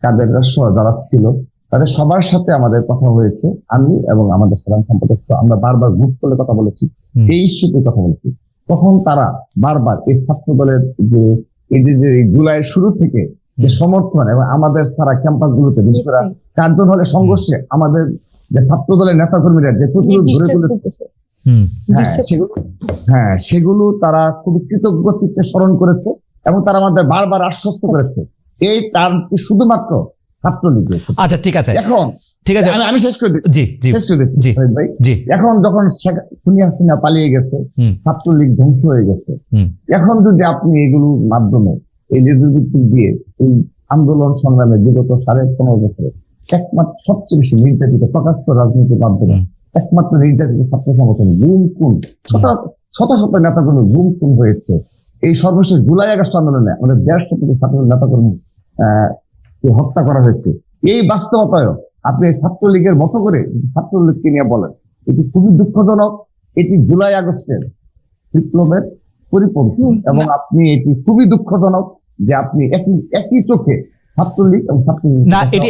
কাদের যারা ছিল, তাদের সবার সাথে আমাদের কথা হয়েছে। আমি এবং আমাদের সাধারণ সম্পাদক আমরা বারবার গ্রুপ করে কথা বলেছি, এই ইস্যুতে কথা বলেছি। তখন তারা বারবার এই ছাত্র দলের যে এই যে জুলাইয়ের শুরু থেকে যে সমর্থন এবং আমাদের সারা ক্যাম্পাস গুলোতে বিশেষ করে কার্জন হলে সংঘর্ষে আমাদের যে ছাত্র দলের নেতা কর্মীরা যে প্রতিরোধ গড়ে তুলেছে, সেগুলো তারা খুবই কৃতজ্ঞ চিত্তে স্মরণ করেছে এবং তারা আমাদের বারবার আশ্বস্ত করেছে এই টার্মটি শুধুমাত্র ছাত্রলীগের। আচ্ছা, ঠিক আছে, এখন ঠিক আছে, আমি শেষ করে দিচ্ছি ভাই। এখন যখন খুনি হাসিনা পালিয়ে গেছে, ছাত্রলীগ ধ্বংস হয়ে গেছে, এখন যদি আপনি এগুলোর মাধ্যমে এই লেজুভিত্তিক দিয়ে এই আন্দোলন সংগ্রামে বিগত 15.5 বছরে একমাত্র সবচেয়ে বেশি নির্যাতিত প্রকাশ্য রাজনীতির মাধ্যমে একমাত্র নির্যাতিত ছাত্র সংগঠন গুম খুন, শত শত নেতাকর্মী গুম খুন হয়েছে। এই সর্বশেষ জুলাই আগস্ট আন্দোলনে আমাদের 150 ছাত্র নেতাকর্মী হত্যা করা হয়েছে। এই বাস্তবতায় আপনি ছাত্রলীগের মতো করে ছাত্রলীগকে নিয়ে বলেন, এটি খুবই দুঃখজনক। এটি জুলাই আগস্টের বিপ্লবের পরিপন্থী এবং আপনি এটি খুবই দুঃখজনক যে আপনি একই চোখে ছাত্রলীগ এবং না, এটি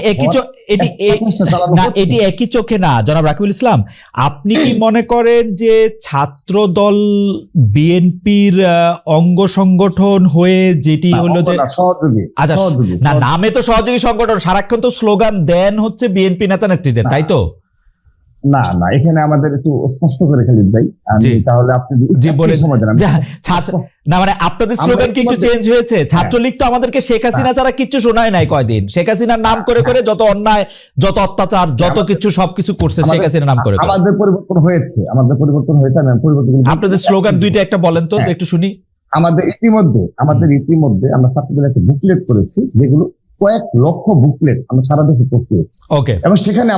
একই চোখে না। জনাব রাকিবুল ইসলাম, আপনি কি মনে করেন যে ছাত্র দল বিএনপির অঙ্গ সংগঠন হয়ে যেটি হলো যে সহযোগী, আচ্ছা না, নামে তো সহযোগী সংগঠন, সারাক্ষণ তো স্লোগান দেন হচ্ছে বিএনপি নেতা নেত্রীদের, তাই তো? না, এখানে আমাদের একটু স্পষ্ট করে খালিদ ভাই, তাহলে আপনি না মানে আপনাদের স্লোগান কিছু চেঞ্জ হয়েছে। ছাত্রলীগ তো আমাদেরকে শেখ হাসিনা ছাড়া কিচ্ছু শোনায় নাই কয়দিন। শেখ হাসিনার নাম করে করে যত অন্যায়, যত অত্যাচার, যত কিছু সবকিছু করছে শেখ হাসিনার নাম করে। আমাদের পরিবর্তন হয়েছে, আপনাদের স্লোগান দুইটা একটা বলেন তো, একটু শুনি। আমাদের ইতিমধ্যে আমরা ছাত্রদের একটা বুকলেট করেছি, যেগুলো কয়েক লক্ষ বুকলেট আমরা সারা দেশে প্রস্তুত, ওকে, এবং সেখানে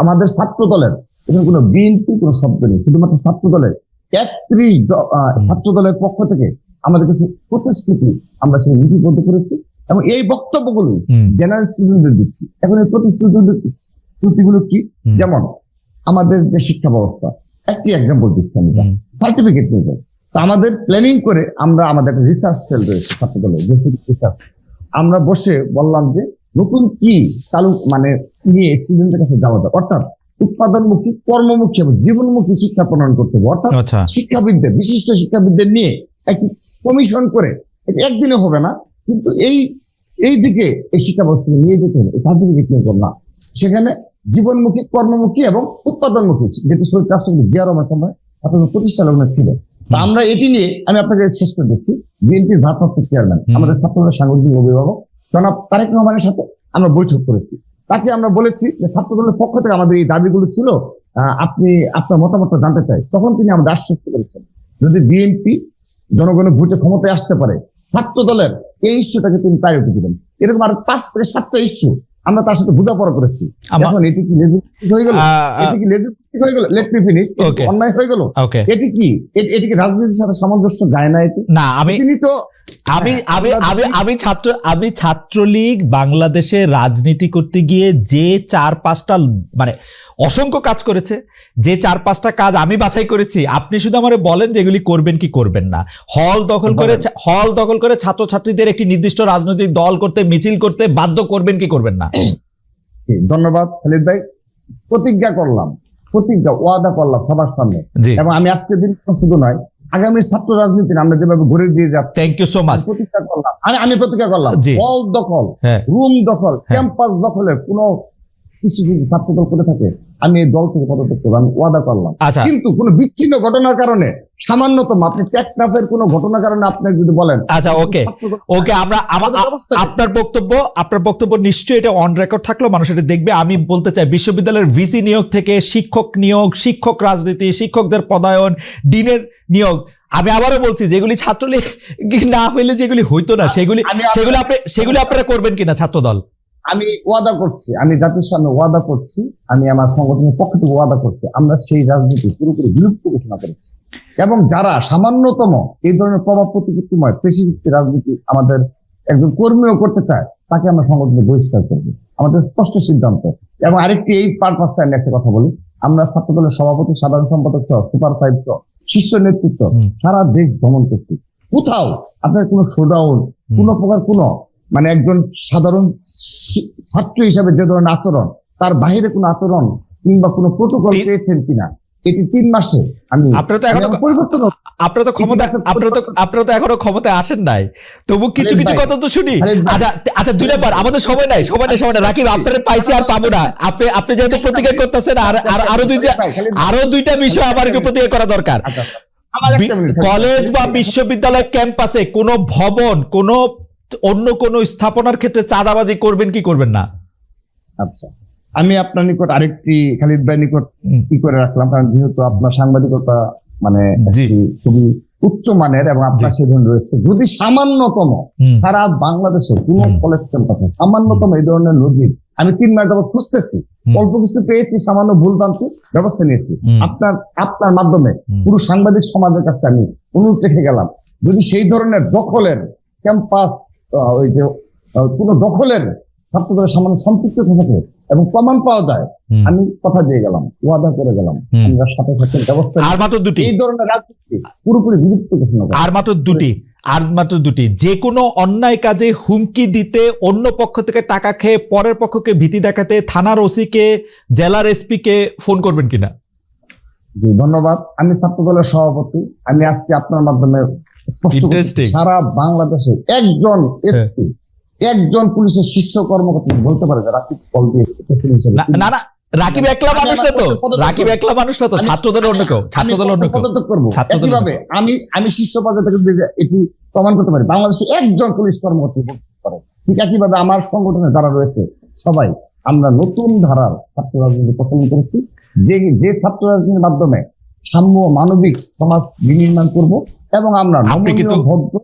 আমাদের ছাত্র দলের এখানে কোনো বিএনপি কোনো শব্দ নেই, শুধুমাত্র ছাত্র দলের 31 ছাত্র দলের পক্ষ থেকে আমাদের কাছে প্রতিশ্রুতি আমরা সেই লিপিবদ্ধ করেছি, এবং এই বক্তব্যগুলো জেনারেল স্টুডেন্টদের দিচ্ছি। এখন এই প্রতিশ্রুতিগুলো কি? যেমন আমাদের যে শিক্ষা ব্যবস্থা, একটি এক্সাম্পল দিচ্ছি আমি, সার্টিফিকেট নিয়ে তো আমাদের প্ল্যানিং করে আমরা আমাদের একটা রিসার্চ সেল রয়েছে ছাত্র দলের, রিসার্চ আমরা বসে বললাম যে নতুন কি চালু মানে নিয়ে স্টুডেন্টের কাছে যাওয়া যায়, অর্থাৎ উৎপাদনমুখী, কর্মমুখী এবং জীবনমুখী শিক্ষা প্রণয়ন করতে হবে। অর্থাৎ শিক্ষাবিদদের, বিশিষ্ট শিক্ষাবিদদের নিয়ে একটি কমিশন করে, একদিনে হবে না, কিন্তু এই দিকে এই শিক্ষা ব্যবস্থা নিয়ে যেতে হবে। সার্টিফিকেট নিয়ে করব না, সেখানে জীবনমুখী, কর্মমুখী এবং উৎপাদনমুখী, যেটি শহীদ রাষ্ট্রপতি জিয়া রহমান সময় আপনাদের প্রতিষ্ঠা লগ্ন ছিল। আমরা এটি নিয়ে আমি আপনাকে শেষ করে দিচ্ছি। বিএনপির ভারপ্রাপ্ত চেয়ারম্যান, আমাদের ছাত্রদের সাংগঠনিক অভিভাবক জনাব তারেক রহমানের সাথে আমরা বৈঠক করেছি। তাকে আমরা বলেছি যে ছাত্রদলের পক্ষ থেকে আমাদের এই দাবিগুলো ছিল, আপনি আপনার মতামতটা জানতে চাই। তখন তিনি আমাদের আশ্বস্ত করেছেন যদি বিএনপি জনগণের ভোটে ক্ষমতায় আসতে পারে, ছাত্র দলের এই ইস্যুটাকে তিনি প্রায়োরিটি দিবেন। এরকম আর 5 থেকে 7টা ইস্যু আমরা তার সাথে বোঝাপড়া করেছি। এখন এটি কি লেজিটিমেট হয়ে গেল? এটি কি লেজিটিমেট হয়ে গেল? Let me finish. অন্যায় হয়ে গেল? এটি কি রাজনীতির সাথে সামঞ্জস্য যায় না? এটি না, তিনি তো আমি ছাত্রলীগ বাংলাদেশে রাজনীতি করতে গিয়ে যে 4-5টা মানে অসংখ্য কাজ করেছে, যে 4-5টা কাজ আমি বাছাই করেছি, আপনি শুধু আমারে বলেন যে এগুলি করবেন কি করবেন না। হল দখল করে ছাত্রছাত্রীদের একটি নির্দিষ্ট রাজনৈতিক দল করতে, মিছিল করতে বাধ্য করবেন কি করবেন না? ধন্যবাদ খালিদ ভাই। ওয়াদা করলাম সবার সামনে, এবং আমি আজকের দিন শুধু নয়, আগামী ছাত্র রাজনীতি আমরা যেভাবে ঘুরে দিয়ে যাচ্ছি, থ্যাংক ইউ সো মাচ, প্রতিজ্ঞা করলাম, আমি প্রতিজ্ঞা করলাম, হল দখল, রুম দখল, ক্যাম্পাস দখলের কোনো কিছু যদি ছাত্রদল করে থাকে আমি এই দল থেকে পদত্যাগ করবো, আমি ওয়াদা করলাম। কিন্তু কোন বিচ্ছিন্ন ঘটনার কারণে, সামান্যতম আপনি টেকনাফের কোন ঘটনার কারণে আপনি যদি বলেন, আচ্ছা ওকে, আমরা আপনার বক্তব্য নিশ্চয়ই এটা অন রেকর্ড থাকলো, মানুষ এটা দেখবে। আমি বলতে চাই, বিশ্ববিদ্যালয়ের ভিসি নিয়োগ থেকে শিক্ষক নিয়োগ, শিক্ষক রাজনীতি, শিক্ষকদের পদায়ন, ডিনের নিয়োগ, আমি আবারও বলছি, যেগুলি ছাত্রলীগ না হইলে যেগুলি হইতো না, সেগুলি আপনারা করবেন কিনা ছাত্রদল? আমি ওয়াদা করছি, আমি জাতির সামনে ওয়াদা করছি, আমি আমার সংগঠনের পক্ষ থেকে ওয়াদা করছি, আমরা সেই রাজনীতি পুরোপুরি বিলুপ্ত ঘোষণা করেছি, এবং যারা সামান্যতম এই ধরনের প্রভাব প্রতিপত্তিময় পেশিভিত্তিক রাজনীতি আমাদের একজন কর্মীও করতে চায়, তাকে আমরা সংগঠনে বহিষ্কার করবো, আমাদের স্পষ্ট সিদ্ধান্ত। এবং আরেকটি এই পারপাসে আমি একটা কথা বলি, আমরা ছাত্রদলের সভাপতি, সাধারণ সম্পাদক সহ সুপার 5 সহ শীর্ষ নেতৃত্ব সারা দেশ ভ্রমণ করছি। কোথাও আপনার কোনো শোডাউন, কোন প্রকার কোনো মানে একজন সাধারণ ছাত্র হিসাবে যে ধরনের আচরণ, তার বাইরে কোনো আচরণ কিংবা কোনো প্রোটোকল পেয়েছেন কিনা, এটি 3 মাসে আমি পরিবর্তন। আপনারা তো এখনো ক্ষমতায় আসেন নাই, তবু কিছু কথা তো শুনি। আচ্ছা 2টা বার, আমাদের সময় নাই। রাকিব, আপনারা পাইছি আর পাবো না। আপনি যেহেতু প্রতিজ্ঞা করতেছেন, আরো 2টা বিষয় আমার একটু প্রতিজ্ঞা করা দরকার। কলেজ বা বিশ্ববিদ্যালয় ক্যাম্পাসে কোনো ভবন, কোনো অন্য কোন স্থাপনার ক্ষেত্রে চাঁদাবাজি করবেন কি করবেন না? আচ্ছা, আমি আপনার নিকট আরেকটি খালিদ ভাই নিকট কি করে রাখলাম, কারণ যেহেতু আপনার সাংবাদিকতা মানে খুবই উচ্চ মানের এবং আপনার সেখানে রয়েছে, যদি সামান্যতম সারা বাংলাদেশে কোন কলেজ ক্যাম্পাসে সামান্যতম এই ধরনের নজির আমি 3 মাস যাবত খুঁজতেছি, অল্প কিছু পেয়েছি, সামান্য ভুলভ্রান্তি ব্যবস্থা নিয়েছি, আপনার মাধ্যমে পুরো সাংবাদিক সমাজের কাছে আমি অনুরোধ রেখে গেলাম, যদি সেই ধরনের দখলের ক্যাম্পাস, ওই যে কোন দখলের ছাত্রদের সামান্য সম্পৃক্ত থাকে এবং প্রমাণ পাওয়া যায়, আমি কথা দিয়ে গেলাম, ওয়াদা করে গেলাম, আমরা সাথে সাথে ব্যবস্থা। আর মাত্র 2টি, এই ধরনের রাজনীতি পুরোপুরি বিলুপ্ত ঘোষণা করা। আর মাত্র 2টি, যে কোনো অন্যায় কাজে হুমকি দিতে, অন্য পক্ষ থেকে টাকা খেয়ে পরের পক্ষকে ভীতি দেখাতে থানার ওসি কে, জেলার এসপি কে ফোন করবেন কিনা? জি ধন্যবাদ। আমি ছাত্রদলের সভাপতি, আমি আজকে আপনার মাধ্যমে স্পষ্ট করছি, সারা বাংলাদেশে একজন এসপি, একজন পুলিশের শীর্ষ কর্মকর্তা বলতে পারে যে রাকিব কল দিয়েছে না, রাকিব একলা মানুষ না তো, ছাত্রদলের অন্য কেউ, পদত্যাগ করবো। একইভাবে আমি শীর্ষ পর্যায়ে থেকে এটি প্রমাণ করতে পারি, বাংলাদেশে একজন পুলিশ কর্মকর্তা বলতে পারে। ঠিক একইভাবে আমার সংগঠনে যারা রয়েছে সবাই আমরা নতুন ধারার ছাত্র রাজনীতি প্রচলন করেছি, যে ছাত্র রাজনীতির মাধ্যমে সাম্য মানবিক সমাজ বিনির্মাণ করব, এবং আমরা ভদ্র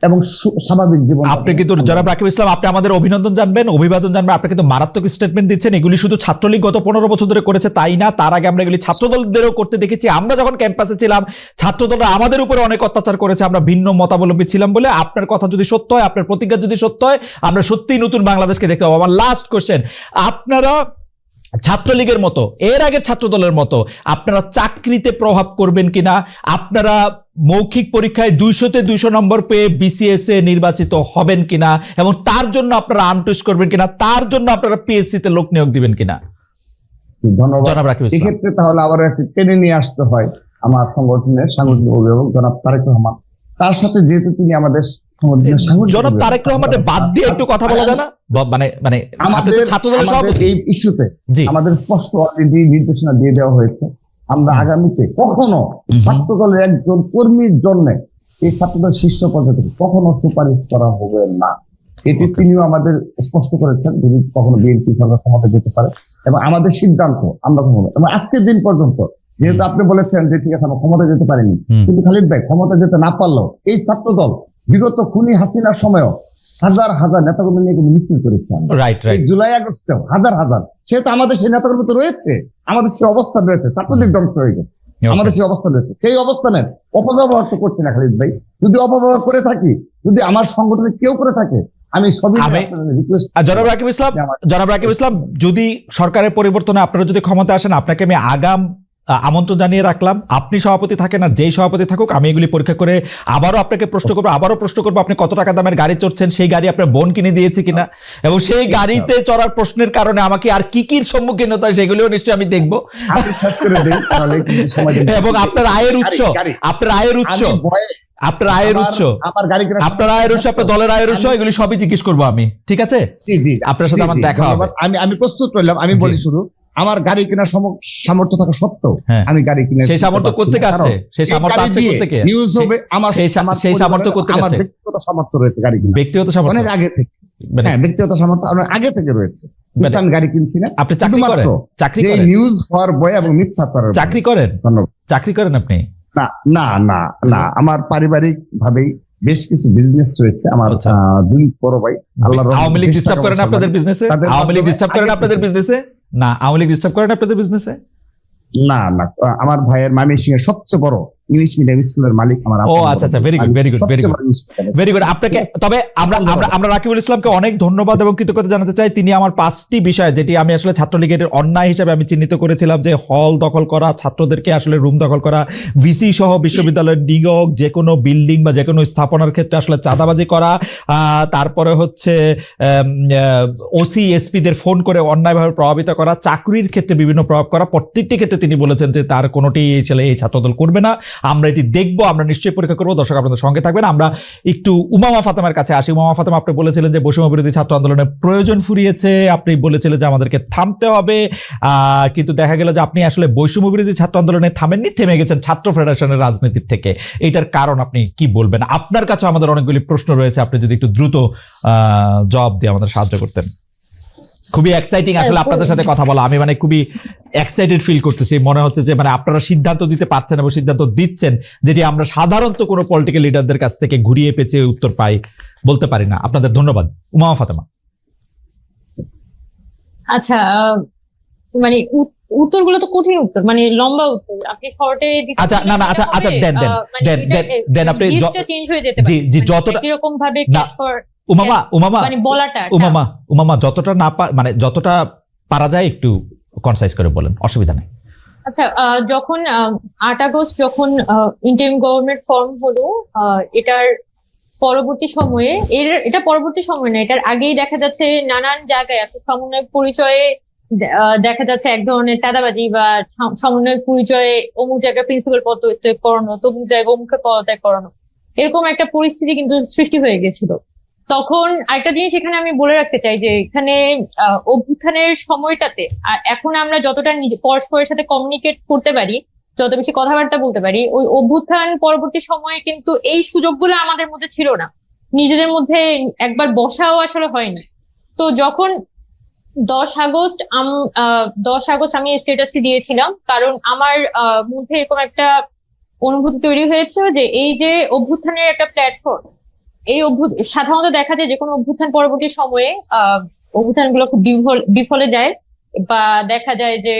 এবং স্বাভাবিক জীবন। আপনি কিন্তু জনাব রাকিব ইসলাম, আপনি আমাদের অভিনন্দন জানবেন, অভিবাদন জানবেন। আপনি কিন্তু মারাত্মক স্টেটমেন্ট দিচ্ছেন। এগুলি শুধু ছাত্রলীগ গত 15 বছর ধরে করেছে তাই না, তার আগে আমরা এগুলি ছাত্রদলদেরও করতে দেখেছি। আমরা যখন ক্যাম্পাসে ছিলাম ছাত্রদলরা আমাদের উপরে অনেক অত্যাচার করেছে, আমরা ভিন্ন মতাবলম্বী ছিলাম বলে। আপনার কথা যদি সত্য হয়, আপনার প্রতিজ্ঞা যদি সত্য হয়, আমরা সত্যিই নতুন বাংলাদেশকে দেখতে পাবো। আমার লাস্ট কোশ্চেন, আপনারা ছাত্রলীগের মতো, এর আগের ছাত্রদলের মতো আপনারা চাকরিতে প্রভাব করবেন কিনা? আপনারা মৌখিক পরীক্ষায় 200-তে 200 নম্বর পেয়ে বিসিএস এ নির্বাচিত হবেন কিনা, এবং তার জন্য আপনারা আমটুস করবেন কিনা, তার জন্য আপনারা পিএসসি তে লোক নিয়োগ দিবেন কিনা? ধন্যবাদ। জনাব রাকিব ইসলাম। এক্ষেত্রে তাহলে আবার একটু টেনে নিয়ে আসতে হয় আমার সংগঠনের সাংগঠনিক অভিভাবক জনাব তারেক রহমান। তার সাথে যেহেতু তিনি আমাদের সংগঠনের সাংগঠনিক জনাব তারেক রহমানের বাদ দিয়ে একটু কথা বলা যায় না? মানে মানে আপনি তো ছাত্রদলের সভাপতি। এই ইস্যুতে জি, আমাদের স্পষ্ট অলরেডি নির্দেশনা দিয়ে দেওয়া হয়েছে। আমরা আগামীতে কখনো ছাত্রদলের একজন কর্মীর জন্য এই ছাত্রদল শীর্ষ পর্যায়ে থেকে কখনো সুপারিশ করা হবে না। এটি তিনিও আমাদের স্পষ্ট করেছেন, যদি কখনো বিএনপি সরকার ক্ষমতা যেতে পারে, এবং আমাদের সিদ্ধান্ত আমরা কখনো, এবং আজকের দিন পর্যন্ত যেহেতু আপনি বলেছেন যে ঠিক আছে আমরা ক্ষমতা যেতে পারিনি, কিন্তু খালিদ ভাই ক্ষমতা যেতে না পারলেও এই ছাত্রদল বিগত খুনি হাসিনার সময়ও হাজার হাজার নেতাকর্মী নিয়ে কিন্তু মিছিল করেছে। রাইট এই রাইট। জুলাই আগস্টেও হাজার হাজার, সেহেতু আমাদের সেই নেতাকর্মী তো রয়েছে, আমাদের সেই অবস্থান রয়েছে, ছাত্রলীগ ধ্বংস হয়ে গেছে, আমাদের সেই অবস্থান রয়েছে। সেই অবস্থানের অপব্যবহার তো করছে না খালিদ ভাই। যদি অপব্যবহার করে থাকি, যদি আমার সংগঠনে কেউ করে থাকে, আমি সবই রিকোয়েস্ট। জনাব রাকিব ইসলাম, জনাব রাকিব ইসলাম, যদি সরকারের পরিবর্তনে আপনারা যদি ক্ষমতা আসেন, আপনাকে আমি আগাম আমন্ত্রণ জানিয়ে রাখলাম। আপনি সভাপতি থাকেন আর যেই সভাপতি থাকুক, আমি এগুলি পরীক্ষা করে আবারও আপনাকে প্রশ্ন করবো, আবারও প্রশ্ন করবো আপনি কত টাকা দামের গাড়ি চড়ছেন, সেই গাড়ি আপনার বোন কিনে দিয়েছে কিনা, এবং সেই গাড়িতে চড়ার প্রশ্নের কারণে আমাকে আর কি কি সম্মুখীন হতে হয় সেগুলিও নিশ্চয়ই আমি দেখবো। আমি শেষ করে দেই তাহলে কিন্তু সময় দিন। এবং আপনার আয়ের উৎস, আপনার আয়ের উৎস, আমি ভয়ে আপনার আয়ের উৎস, আমার গাড়ি কেনার আপনার আয়ের উৎস, আপনার দলের আয়ের উৎস, এগুলি সবই জিজ্ঞেস করবো আমি। ঠিক আছে, জি জি, আপনার সাথে আমার দেখা হবে। ধন্যবাদ। আমি প্রস্তুত রইলাম। আমি বলি শুধু আমার গাড়ি কেনার সামর্থ্য থাকা সত্ত্বেও হ্যাঁ, আমি গাড়ি কিনে সেই সামর্থ্য কোত্থেকে আসছে? সেই সামর্থ্য আসছে কোত্থেকে? নিউজ হবে আমার, সেই সামর্থ্য কোত্থেকে আমার আসছে? ব্যক্তিগত সামর্থ্য রয়েছে গাড়ি কিনা, ব্যক্তিগত সামর্থ্য অনেক আগে থেকে। মানে হ্যাঁ, ব্যক্তিগত সামর্থ্য অনেক আগে থেকে রয়েছে, কিন্তু আমি গাড়ি কিনছি না। আপনি চাকরি করেন? চাকরি যে করেন? নিউজ হওয়ার ভয় এবং মিথ্যাচারের ভয়। চাকরি করেন? ধন্যবাদ। চাকরি করেন আপনি? না না না না, আমার পারিবারিক ভাবেই বেশ কিছু বিজনেস রয়েছে আমার। আচ্ছা। দুই বড় ভাই, আল্লাহর রহমতে আওয়ামী লীগ 20 ডিস্টার্ব টাকা করেন বছর আপনাদের বাড়ি। বিজনেসে? তাদের আওয়ামী লীগ মাধ্যমে ডিস্টার্ব করেন আগে আপনাদের থেকে- বিজনেসে? না, আওয়ামী লীগ ডিস্টার্ব করেন আপনাদের বিজনেসে? না না, আমার ভাইয়ের ময়মনসিংহ এর সবচেয়ে বড় ইংলিশ মিডিয়াম স্কুলের মালিক আমার ও আচ্ছা আচ্ছা, very good very good very good very good. আপনাকে তবে আমরা আমরা আমরা রাকিবুল ইসলামকে অনেক ধন্যবাদ এবং কৃতজ্ঞতা জানাতে চাই। তিনি আমার 5টি বিষয়, যেটি আমি আসলে ছাত্রলীগের অন্যায় হিসেবে আমি চিহ্নিত করেছিলাম, যে হল দখল করা, ছাত্রদেরকে আসলে রুম দখল করা, ভিসি সহ বিশ্ববিদ্যালয়ের নিয়োগ, যে কোনো বিল্ডিং বা যে কোনো স্থাপনার ক্ষেত্রে আসলে চাঁদাবাজি করা, তারপরে হচ্ছে ওসি এসপিদের ফোন করে অন্যায়ভাবে প্রভাবিত করা, চাকরির ক্ষেত্রে বিভিন্ন প্রভাব করা, প্রত্যেকটি ক্ষেত্রে তিনি বলেছেন যে তার কোনোটি ছেলে এই ছাত্রদল করবে না। আমরা এটি দেখবো, আমরা নিশ্চয়ই পরীক্ষা করবো। দর্শক আপনাদের সঙ্গে থাকবেন। আমরা একটু উমামা ফাতেমার কাছে আসি। উমামা ফাতেমা, আপনি বলেছিলেন যে বৈষম্য বিরোধী ছাত্র আন্দোলনের প্রয়োজন ফুরিয়েছে, আপনি বলেছিলেন যে আমাদেরকে থামতে হবে, কিন্তু দেখা গেল যে আপনি আসলে বৈষম্য বিরোধী ছাত্র আন্দোলনে থামেননি, থেমে গেছেন ছাত্র ফেডারেশনের রাজনীতির থেকে। এইটার কারণ আপনি কি বলবেন? আপনার কাছে আমাদের অনেকগুলি প্রশ্ন রয়েছে, আপনি যদি একটু দ্রুত জবাব দিয়ে আমাদের সাহায্য করতেন। খুবই এক্সাইটিং আসলে আপনাদের সাথে কথা বলা। আমি মানে খুবই এক্সাইটেড ফিল করতেছি। মনে হচ্ছে যে মানে আপনারা সিদ্ধান্ত দিতে পারছেন এবং সিদ্ধান্ত দিচ্ছেন, যেটি আমরা সাধারণত কোনো পলিটিক্যাল লিডারদের কাছ থেকে ঘুরিয়ে পেঁচিয়ে উত্তর পাই, বলতে পারি না। আপনাদের ধন্যবাদ। উমামা ফাতেমা। আচ্ছা, মানে উত্তরগুলো তো কঠিন উত্তর, মানে লম্বা উত্তর। আপনি শর্টে আচ্ছা না না, আচ্ছা আচ্ছা, দেন দেন দেন দেন দেন আপনি চেঞ্জ হয়ে যেতে জি পারে। জি, যতটা এরকম ভাবে না, উমামা উমামা মানে বলাটা উমামা উমামা যতটা না মানে যতটা পারা যায় একটু কনসাইজ করে বলেন, অসুবিধা নেই। আচ্ছা, যখন 8 আগস্ট যখন ইন্টারিম গভর্নমেন্ট ফর্ম হলো, এটার পরবর্তী সময়ে, এটা পরবর্তী সময় না, এটার আগেই দেখা যাচ্ছে নানান জায়গায় আসলে সমন্বয়ক পরিচয়ে দেখা যাচ্ছে এক ধরনের চাঁদাবাজি বা সমন্বয়ক পরিচয়ে অমুক জায়গায় প্রিন্সিপাল পদত্যাগ করানো, তমুক জায়গায় অমুক পদত্যাগ করানো, এরকম একটা পরিস্থিতি কিন্তু সৃষ্টি হয়ে গেছিল। তখন আরেকটা জিনিস এখানে আমি বলে রাখতে চাই যে এখানে অভ্যুত্থানের সময়টাতে এখন আমরা যতটা পরস্পরের সাথে কমিউনিকেট করতে পারি, যত বেশি কথাবার্তা বলতে পারি, ওই অভ্যুত্থান পরবর্তী সময়ে কিন্তু এই সুযোগগুলো আমাদের মধ্যে ছিল না, নিজেদের মধ্যে একবার বসাও আসলে হয়নি। তো যখন 10 আগস্ট আমি স্ট্যাটাসটি দিয়েছিলাম, কারণ আমার মধ্যে এরকম একটা অনুভূতি তৈরি হয়েছে যে এই যে অভ্যুত্থানের একটা প্ল্যাটফর্ম, সাধারণত দেখা যায় যে কোনো অভ্যুত্থান পরবর্তী সময়ে অভ্যুত্থানগুলো খুব বিফলে যায়, বা দেখা যায় যে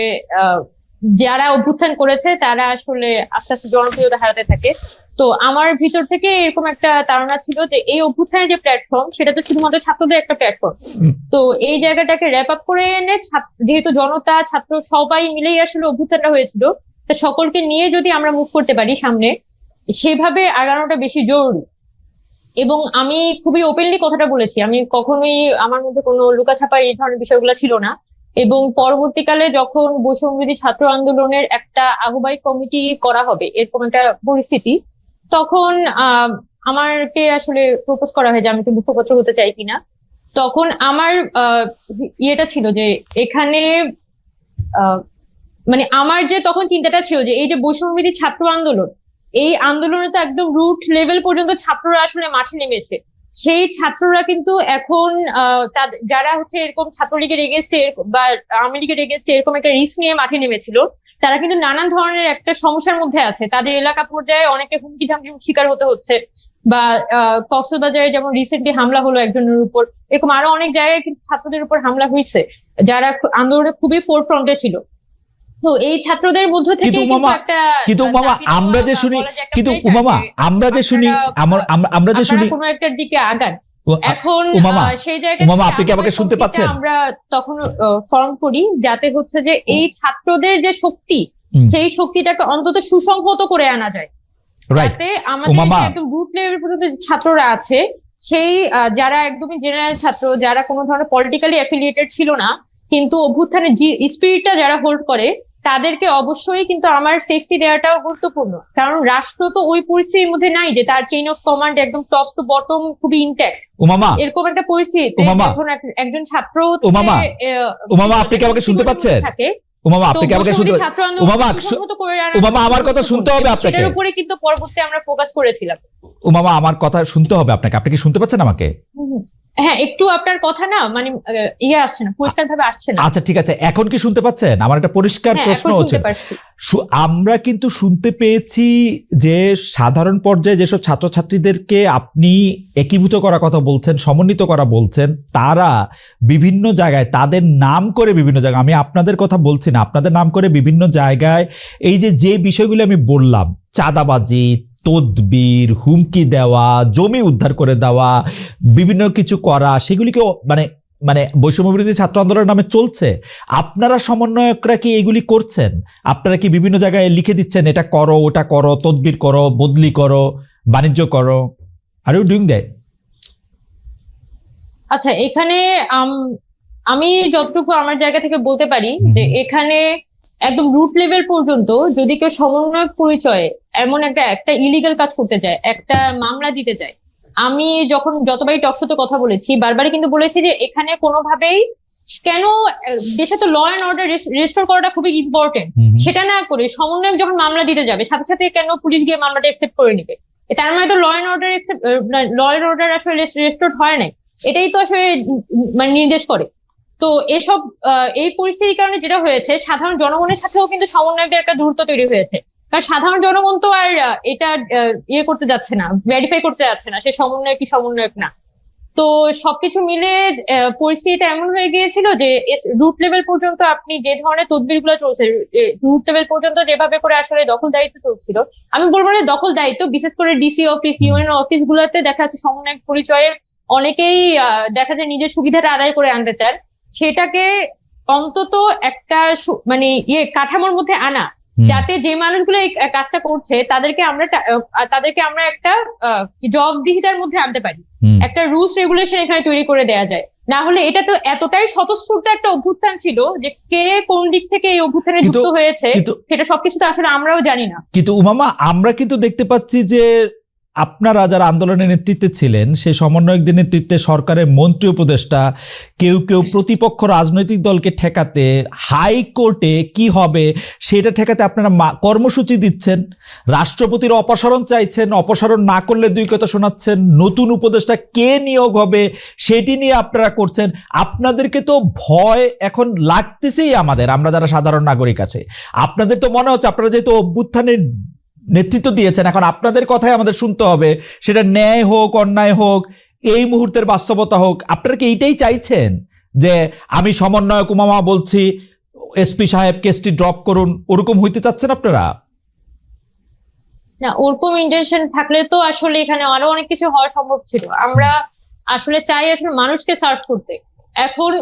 যারা অভ্যুত্থান করেছে তারা আসলে আস্তে আস্তে জনপ্রিয়তা হারাতে থাকে। তো আমার ভিতর থেকে এরকম একটা ধারণা ছিল যে এই অভ্যুত্থানের যে প্ল্যাটফর্ম, সেটা তো শুধুমাত্র ছাত্রদের একটা প্ল্যাটফর্ম। তো এই জায়গাটাকে র্যাপ আপ করে এনে যেহেতু জনতা ছাত্র সবাই মিলেই আসলে অভ্যুত্থানটা হয়েছিল, তো সকলকে নিয়ে যদি আমরা মুভ করতে পারি সামনে, সেভাবে আগানোটা বেশি জরুরি। এবং আমি খুবই ওপেনলি কথাটা বলেছি, আমি কখনোই আমার মধ্যে কোনো লুকাছাপা এই ধরনের বিষয়গুলো ছিল না। এবং পরবর্তীকালে যখন বৈষম্যবিরোধী ছাত্র আন্দোলনের একটা আহ্বায়ক কমিটি করা হবে এরকম একটা পরিস্থিতি, তখন আমাকে আসলে প্রপোজ করা হয় যে আমি কি মুখপাত্র হতে চাই কিনা। তখন আমার ইয়েটা ছিল যে এখানে মানে আমার যে তখন চিন্তাটা ছিল যে এই যে বৈষম্যবিরোধী ছাত্র আন্দোলন, এই আন্দোলনে তো একদম রুট লেভেল পর্যন্ত ছাত্ররা আসলে মাঠে নেমেছে। সেই ছাত্ররা কিন্তু এখন যারা হচ্ছে এরকম ছাত্রলীগের এগেনস্টে বা আওয়ামী লীগের এগেনস্টে এরকম একটা রিস্ক নিয়ে মাঠে নেমেছিল, তারা কিন্তু নানান ধরনের একটা সমস্যার মধ্যে আছে। তাদের এলাকা পর্যায়ে অনেকে হুমকি ধামকির শিকার হতে হচ্ছে, বা কক্সবাজারে যেমন রিসেন্টলি হামলা হলো একজনের উপর, এরকম আরো অনেক জায়গায় কিন্তু ছাত্রদের উপর হামলা হয়েছে যারা আন্দোলনে খুবই ফোর ফ্রন্টে ছিল। তো এই ছাত্রদের মধ্যে থেকে কিন্তু মামা আমরা যে শুনি, কিন্তু মামা আমরা যে শুনি, আমরা যে শুনি কোনো একটার দিকে আগান। এখন সেই জায়গায় আপনি কি আমাকে শুনতে পাচ্ছেন? আমরা তখন ফর্ম করি যাতে হচ্ছে যে এই ছাত্রদের যে শক্তি, সেই শক্তিটাকে অন্তত সুসংহত করে আনা যায়, যাতে আমাদের একদম রুট লেভেল পর্যন্ত ছাত্ররা আছে, সেই যারা একদমই জেনারেল ছাত্র, যারা কোনো ধরনের পলিটিক্যালি অ্যাফিলিয়েটেড ছিল না, কিন্তু অভ্যুত্থানের স্পিরিটটা যারা হোল্ড করে, তাদেরকে অবশ্যই কিন্তু আমার সেফটি দেওয়াটাও গুরুত্বপূর্ণ। কারণ রাষ্ট্র তো ওই পরিস্থিতির মধ্যে নাই যে তার চেইন অফ কমান্ড একদম টপ টু বটম খুবই ইনট্যাক্ট। এরকম একটা পরিস্থিতি যখন একজন ছাত্র আপনি কি আমাকে শুনতে পাচ্ছেন? আপনি কি আমাকে শুনতে পাচ্ছেন? আমার কথা শুনতে হবে আপনাকে, এর উপরে কিন্তু পরবর্তী আমরা ফোকাস করেছিলাম। আমার কথা শুনতে হবে আপনাকে। আপনি কি শুনতে পাচ্ছেন আমাকে? হ্যাঁ, একটু আপনার কথা না মানে আসছে না, পরিষ্কার ভাবে আসছে না। আচ্ছা ঠিক আছে, এখন কি শুনতে পাচ্ছেন? আমার একটা পরিষ্কার প্রশ্ন হচ্ছে, আমরা কিন্তু শুনতে পেয়েছি যে সাধারণ পর্যায়ে যেসব ছাত্রছাত্রীদেরকে আপনি একীভূত করার কথা বলছেন, সমন্বিত করা বলছেন, তারা বিভিন্ন জায়গায় তাদের নাম করে বিভিন্ন জায়গায়, আমি আপনাদের কথা বলছি না, আপনাদের নাম করে বিভিন্ন জায়গায় এই যে বিষয়গুলো আমি বললাম, চাঁদাবাজি, তদবির, হুমকি দেওয়া, জমি উদ্ধার করে দেওয়া, বিভিন্ন কিছু করা, সেগুলিকে মানে বৈষম্যবিরোধী ছাত্র আন্দোলনের নামে চলছে। আপনারা সমন্বয়করা কি এগুলি করছেন? আপনারা কি বিভিন্ন জায়গায় লিখে দিচ্ছেন এটা করো, ওটা করো, তদবির করো, বদলি করো, বাণিজ্য করো? Are you doing that? আচ্ছা, এখানে আমি যতটুকু আমার জায়গা থেকে বলতে পারি যে এখানে একদম রুট লেভেল পর্যন্ত যদি কেউ সমন্বয়ক পরিচয়ে এমন একটা ইলিগাল কাজ করতে চায়, একটা মামলা দিতে চায়, আমি যখন যতবারই টকশোতে কথা বলেছি বারবারই কিন্তু বলেছি যে এখানে কোনোভাবেই কেন দেশে তো ল অ্যান্ড অর্ডার রেস্টোর করাটা খুবই ইম্পর্টেন্ট, সেটা না করে সমন্বয়ক যখন মামলা দিতে যাবে সাথে সাথে কেন পুলিশ গিয়ে মামলাটা অ্যাকসেপ্ট করে নিবে? তার মানে তো ল অ্যান্ড অর্ডার আসলে রেস্টোর হয় না, এটাই তো আসলে মানে নির্দেশ করে। তো এসব এই পরিস্থিতির কারণে যেটা হয়েছে, সাধারণ জনগণের সাথেও কিন্তু সমন্বয়কদের একটা দূরত্ব তৈরি হয়েছে। কারণ সাধারণ জনগণ তো আর এটা করতে যাচ্ছে না, ভেরিফাই করতে যাচ্ছে না সে সমন্বয়ক কি সমন্বয়ক না। তো সবকিছু মিলে পরিস্থিতিটা এমন হয়ে গিয়েছিল যে রুট লেভেল পর্যন্ত আপনি যে ধরনের তদবির গুলো চলছে, রুট লেভেল পর্যন্ত যেভাবে করে আসলে দখল দায়িত্ব চলছিল, আমি বলবো না দখল দায়িত্ব, বিশেষ করে ডিসি অফিস, ইউএন অফিস গুলোতে দেখা যাচ্ছে সমন্বয়ক পরিচয়ে অনেকেই দেখা যায় নিজের সুবিধাটা আদায় করে আনতে চান, সেটাকে অন্তত একটা মানে কাঠামোর মধ্যে আনা, যাতে যে মানুষগুলো এই কাজটা করছে তাদেরকে আমরা একটা জবাবদিহিতার মধ্যে আনতে পারি, একটা রুলস রেগুলেশন এখানে তৈরি করে দেওয়া যায়। না হলে এটা তো এতটাই স্বতঃস্ফূর্ত একটা অভ্যুত্থান ছিল যে কে কোন দিক থেকে এই অভ্যুত্থানে যুক্ত হয়েছে সেটা সবকিছু তো আসলে আমরাও জানি না। কিন্তু উমামা, আমরা কিন্তু দেখতে পাচ্ছি যে আপনারা যারা আন্দোলনের নেতৃত্বে ছিলেন, সেই সমন্বয়কদের নেতৃত্বে সরকারের মন্ত্রী উপদেষ্টা, কেউ প্রতিপক্ষ রাজনৈতিক দলকে ঠেকাতে হাইকোর্টে কি হবে সেটা ঠেকাতে আপনারা কর্মসূচি দিচ্ছেন, রাষ্ট্রপতির অপসারণ চাইছেন, অপসারণ না করলে দুই কথা শোনাচ্ছেন, নতুন উপদেষ্টা কে নিয়োগ হবে সেটি নিয়ে আপনারা করছেন। আপনাদেরকে তো ভয় এখন লাগতেছেই আমরা যারা সাধারণ নাগরিক আছে। আপনাদের তো মনে হচ্ছে আপনারা যেহেতু অভ্যুত্থানের নেতৃত্ব দিয়েছেন, এখন আপনাদের কথাই আমাদের শুনতে হবে, সেটা ন্যায় হোক অন্যায় হোক, এই মুহূর্তের বাস্তবতা হোক। আপনারা কি এইটাই চাইছেন যে আমি সমন্বয়ক উমামা বলছি এসপি সাহেব কেসটি ড্রপ করুন, ওরকম হইতে চাচ্ছেন আপনারা? না, ওরকম ইন্টেনশন থাকলে তো আসলে এখানে আরো অনেক কিছু হওয়া সম্ভব ছিল। আমরা আসলে চাই আসলে মানুষকে সার্ভ করতে। এখন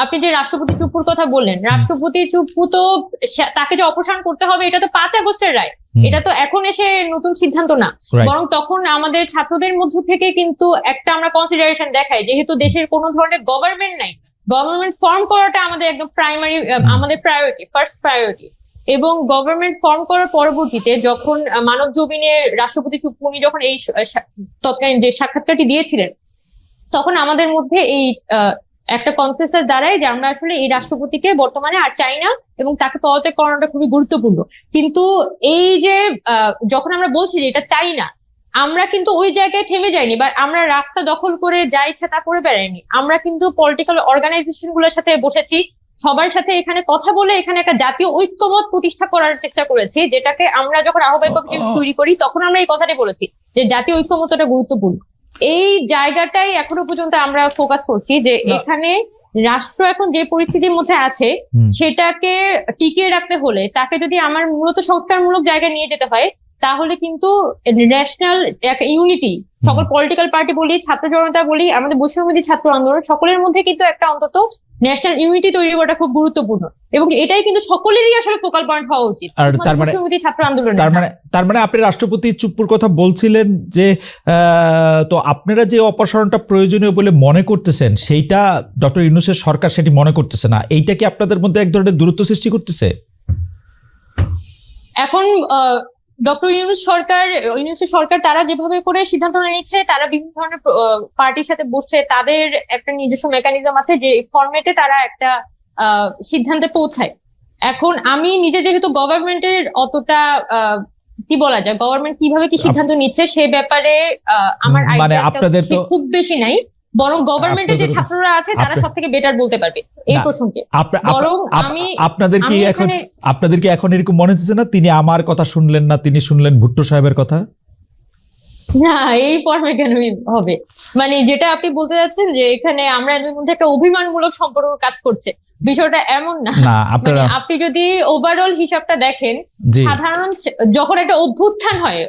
আপনি যে রাষ্ট্রপতি চুপ্পুর কথা বললেন, রাষ্ট্রপতি চুপ্পু তো তাকে যে অপসারণ করতে হবে এটা তো 5 আগস্টের রায়, এটা তো এখন এসে নতুন সিদ্ধান্ত না, বরং তখন আমাদের ছাত্রদের মধ্যে থেকে কিন্তু একটা আমরা কনসিডারেশন দেখাই, যেহেতু দেশের কোনো ধরনের গভর্নমেন্ট নাই, গভর্নমেন্ট ফর্ম করাটা আমাদের একদম প্রাইমারি, আমাদের প্রায়োরিটি, ফার্স্ট প্রায়োরিটি। এবং গভর্নমেন্ট ফর্ম করার পরবর্তীতে যখন মানব জমিনে রাষ্ট্রপতি চুপ্পু উনি যখন এই তৎকালীন যে সাক্ষাৎকারটি দিয়েছিলেন, তখন আমাদের মধ্যে এই একটা কনসেন্সাস দাঁড়ায় যে আমরা আসলে এই রাষ্ট্রপতিকে বর্তমানে আর চাই না এবং তাকে পদত্যাগ করানোটা খুবই গুরুত্বপূর্ণ। কিন্তু এই যে যখন আমরা বলছি যে এটা চাই না, আমরা কিন্তু ওই জায়গায় থেমে যাইনি বা আমরা রাস্তা দখল করে যা ইচ্ছা তা করে বেড়াইনি। আমরা কিন্তু পলিটিক্যাল অর্গানাইজেশন গুলোর সাথে বসেছি, সবার সাথে এখানে কথা বলে এখানে একটা জাতীয় ঐক্যমত প্রতিষ্ঠা করার চেষ্টা করেছি, যেটাকে আমরা যখন আহ্বায়ক কমিটি তৈরি করি তখন আমরা এই কথাটাই বলেছি যে জাতীয় ঐক্যমতটা গুরুত্বপূর্ণ। এই জায়গাটাই এখনো পর্যন্ত আমরা ফোকাস করছি যে এখানে রাষ্ট্র এখন যে পরিস্থিতির মধ্যে আছে সেটাকে টিকিয়ে রাখতে হলে তাকে যদি আমার মূলত সংস্কারমূলক জায়গায় নিয়ে যেতে হয়, তাহলে কিন্তু ন্যাশনাল একটা ইউনিটি, সকল পলিটিক্যাল পার্টি বলি, ছাত্র জনতা বলি, আমাদের বৈষম্যবিরোধী ছাত্র আন্দোলন, সকলের মধ্যে কিন্তু একটা অন্তত ন্যাশনাল ইউনিটি তৈরি করাটা খুব গুরুত্বপূর্ণ এবং এটাই কিন্তু সকলেরই আসলে ফোকাল পয়েন্ট হওয়া উচিত। আর ছাত্র আন্দোলন তার মানে আপনি রাষ্ট্রপতি চুপ্পুর কথা বলছিলেন যে তো আপনারা যে অপসারণটা প্রয়োজনীয় বলে মনে করতেছেন সেইটা ডক্টর ইউনূসের সরকার সেটি মনে করতেছে না, এইটা কি আপনাদের মধ্যে এক ধরনের দূরত্ব সৃষ্টি করতেছে? এখন ডক্টর ইউনূসের সরকার তারা যেভাবে করে সিদ্ধান্ত নিচ্ছে, তারা বিভিন্ন ধরনের পার্টির সাথে বসছে, তাদের একটা নিজস্ব মেকানিজম আছে যে ফরম্যাটে তারা একটা সিদ্ধান্তে পৌঁছায়। এখন আমি নিজে যেহেতু গভর্নমেন্টের অতটা কি বলা যায়, গভর্নমেন্ট কিভাবে কি সিদ্ধান্ত নিচ্ছে সে ব্যাপারে আমার আইডিয়া খুব বেশি নাই, বরং গভর্নমেন্টের যে ছাত্ররা আছে তারা সব থেকে বেটার বলতে পারবে এই প্রসঙ্গে। বরং আপনাদের কি এখন এরকম মনে হচ্ছে না তিনি আমার কথা শুনলেন না, তিনি শুনলেন ভুট্টো সাহেবের কথা? না, এই ফর্মে কেন হবে? মানে যেটা আপনি বলতে যাচ্ছেন যে এখানে আমরা এদের মধ্যে একটা অভিমানমূলক সম্পর্ক কাজ করছে, বিষয়টা এমন না। আপনি যদি ওভারঅল হিসাবটা দেখেন, সাধারণ যখন একটা অভ্যুত্থান হয়,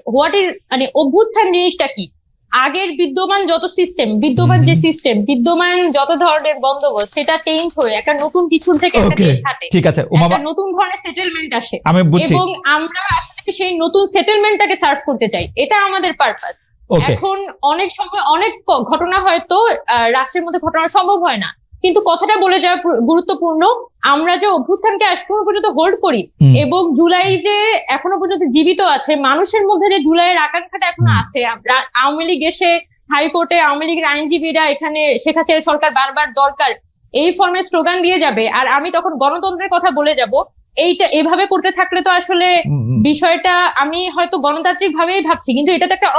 মানে অভ্যুত্থান জিনিসটা কি, আগের বিদ্যমান যত সিস্টেম, বিদ্যমান যত ধরনের বন্দোবস্ত সেটা চেঞ্জ হয়ে একটা নতুন কিছুর থেকে একটা নতুন ধরনের সেটেলমেন্ট আসে এবং আমরা আসলে সেই নতুন সেটেলমেন্টটাকে সার্ভ করতে চাই, এটা আমাদের পারপাস। এখন অনেক সময় অনেক ঘটনা হয়তো রাষ্ট্রের মধ্যে ঘটনা সম্ভব হয় না, কিন্তু কথাটা বলে যাওয়া গুরুত্বপূর্ণ। আমরা যে অভ্যুত্থানকে এখনো পর্যন্ত হোল্ড করি এবং জুলাই যে এখনো পর্যন্ত জীবিত আছে, মানুষের মধ্যে যে জুলাইয়ের আকাঙ্ক্ষাটা এখনো আছে, আওয়ামী লীগ এসে হাইকোর্টে আওয়ামী লীগের আইনজীবীরা এখানে শেখ হাসিনা সরকার বারবার দরকার এই ফর্মে স্লোগান দিয়ে যাবে, আর আমি তখন গণতন্ত্রের কথা বলে যাব। এইটা এভাবে করতে থাকলে তো আসলে বিষয়টা আমি হয়তো গণতান্ত্রিক ভাবেই ভাবছি, কিন্তু এটা তো একটা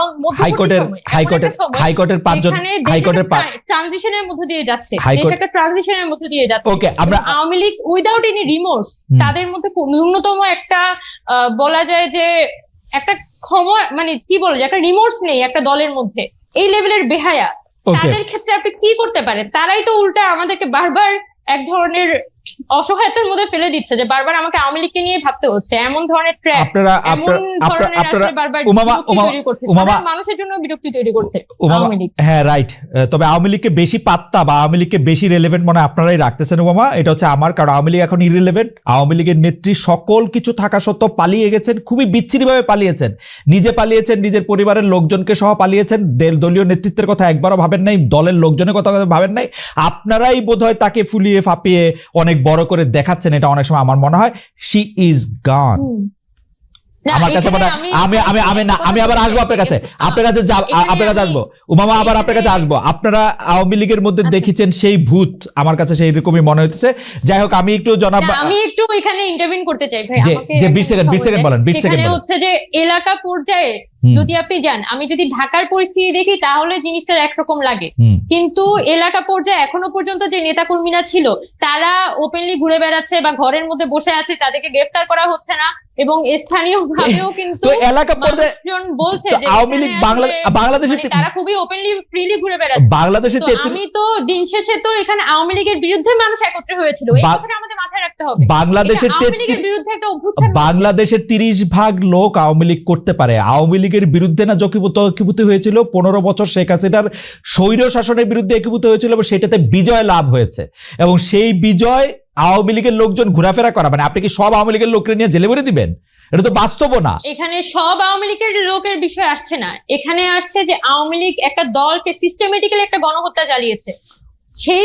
হাইকোর্টের ট্রানজিশনের মধ্যে দিয়ে যাচ্ছে, একটা ট্রানজিশনের মধ্যে দিয়ে যাচ্ছে। Awami League without any remorse, তাদের মধ্যে ন্যূনতম একটা বলা যায় যে একটা ক্ষমা, মানে কি বলা যায়, একটা রিমোর্স নেই একটা দলের মধ্যে, এই লেভেলের বেহায়া। তাদের ক্ষেত্রে আপনি কি করতে পারেন? তারাই তো উল্টা আমাদেরকে বারবার এক ধরনের অসহায়তার মধ্যে ফেলে দিচ্ছে যে বারবার আমাকে আওয়ামী লীগকে নিয়ে ভাবতে হচ্ছে, এমন ধরনের ট্র্যাপ, এমন ধরনের আসলে বারবার বিরক্তি তৈরি করছে, মানুষের জন্য বিরক্তি তৈরি করছে আওয়ামী লীগ। হ্যাঁ, রাইট। তবে আওয়ামী লীগকে বেশি পাত্তা বা আওয়ামী লীগকে বেশি রেলেভেন্ট মনে আপনারাই রাখতেছেন উমামা, এটা হচ্ছে আমার, কারণ আওয়ামী লীগ এখন ইররিলেভেন্ট। আওয়ামী লীগের নেত্রী সকল কিছু থাকা সত্ত্বেও পালিয়ে গেছেন, খুবই বিচ্ছিরিভাবে পালিয়েছেন, নিজে পালিয়েছেন, নিজের পরিবারের লোকজনকে সহ পালিয়েছেন, দলীয় নেতৃত্বের কথা একবারও ভাবেন নাই, দলের লোকজনের কথা ভাবেন নাই। আপনারাই বোধহয় তাকে ফুলিয়ে ফাঁপিয়ে অনেক বড় করে দেখাচ্ছেন, এটা অনেক সময় আমার মনে হয়। শি ইজ গন। আমার কাছে মনে হয় আমি আবার আসবো আপনার কাছে আসবো উমামা, আবার আপনার কাছে আসবো। আপনারা আওয়ামী লীগের মধ্যে দেখেছেন সেই ভূত, আমার কাছে সেই রকমই মনে হচ্ছে। যাই হোক, আমি একটু আমি এখানে ইন্টারভিউ করতে চাই ভাই, যে 20 সেকেন্ড বলেন, 20 সেকেন্ড হচ্ছে যে এলাকা পর্যায়ে হুম, যদি আপনি যান, আমি যদি ঢাকার পরিস্থিতি দেখি তাহলে জিনিসটা একরকম লাগে, হুম। কিন্তু এলাকা পর্যায়ে এখনো পর্যন্ত যে নেতাকর্মীরা ছিল তারা ওপেনলি ঘুরে বেড়াচ্ছে বা ঘরের মধ্যে বসে আছে, তাদেরকে গ্রেফতার করা হচ্ছে না, এবং স্থানীয় ভাবেও কিন্তু তো এলাকা পর্যায়ে মানুষজন বলছে তো যে আওয়ামী এখানে লীগ আসলে বাংলাদেশে মানে তারা খুবই ওপেনলি ফ্রিলি ঘুরে বেড়াচ্ছে। বাংলাদেশে তো আমি তো দিন শেষে তো এখানে আওয়ামী লীগের বিরুদ্ধে মানুষ একত্রে হয়েছিল, এই বা- কথাটা আমাদের মাথায় রাখতে হবে। বাংলাদেশের এটা আওয়ামী লীগের বিরুদ্ধে একটা অভ্যুত্থান হয়েছে। বাংলাদেশের 30% লোক আওয়ামী লীগ করতে পারে। আওয়ামী লীগের বিরুদ্ধে না একীভূত হয়েছিল 15 বছর শেখ হাসিনার স্বৈর শাসনের বিরুদ্ধে একীভূত হয়েছিল এবং সেটাতে বিজয় লাভ হয়েছে, এবং সেই বিজয় আওয়ামী লীগের লোকজন ঘোরাফেরা করা, মানে আপনি কি সব আওয়ামী লীগের লোককে নিয়ে জেলে ভরে দিবেন? এটা তো বাস্তব না। এখানে সব আওয়ামী লীগের লোকের বিষয় আসছে না, এখানে আসছে যে আওয়ামী লীগ একটা দলকে সিস্টেমেটিক্যালি একটা গণহত্যা চালিয়েছে। সেই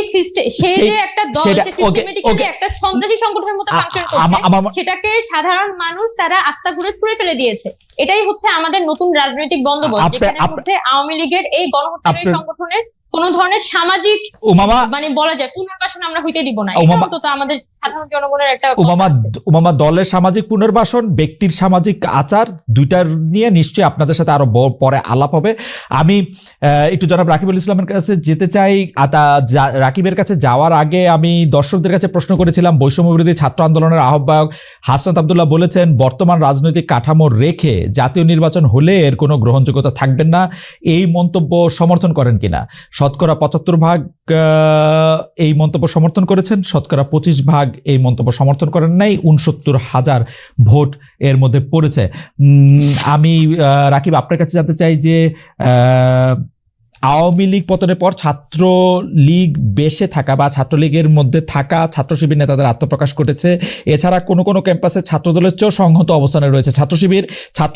যে একটা দল সেটা- সে ওকে, সিস্টেমেটিক্যালি ওকে। একটা সন্ত্রাসী সংগঠনের মতো ফাংশন আমার- করছে, আমার- সেটাকে সাধারণ মানুষ তারা আস্থা ঘুরে ছুঁড়ে ফেলে দিয়েছে। এটাই হচ্ছে আমাদের নতুন রাজনৈতিক বন্দোবস্ত, যেখানের মধ্যে আওয়ামী লীগের এই গণহত্যাকারী সংগঠনের কোন ধরনের সামাজিক উমামা মানে বলা যায় পুনর্বাসন আমরা হইতে দিব না। উমামা- এটা অন্তত আমাদের সাধারণ জনগণের একটা কথা উমামা আছে। উমামা দলের সামাজিক পুনর্বাসন, ব্যক্তির সামাজিক আচার, দুইটার নিয়ে নিশ্চয়ই আপনাদের সাথে আরো পরে আলাপ হবে। আমি একটু জনাব রাকিবুল ইসলামের কাছে যেতে চাই। রাকিবের কাছে যাওয়ার আগে আমি দর্শকদের কাছে প্রশ্ন করেছিলাম, বৈষম্য বিরোধী ছাত্র আন্দোলনের আহ্বায়ক হাসনাত আব্দুল্লাহ বলেছেন বর্তমান রাজনৈতিক কাঠামো রেখে জাতীয় নির্বাচন হলে এর কোনো গ্রহণযোগ্যতা থাকবেন না। এই মন্তব্য সমর্থন করেন কিনা? শতকরা 75% এই মন্তব্য সমর্থন করেছেন, শতকরা 25% এই মন্তব্য সমর্থন করেন নাই। 69,000 ভোট এর মধ্যে পড়েছে। আমি রাকিব আপনার কাছে জানতে চাই যে আওয়ামী লীগ পতনের পর ছাত্র লীগ বেশে থাকা বা ছাত্রলীগের মধ্যে থাকা ছাত্র শিবির নেতাদের আত্মপ্রকাশ ঘটেছে। এছাড়া কোনো কোনো ক্যাম্পাসে ছাত্রদলের চেয়েও সংহত অবস্থানে রয়েছে ছাত্র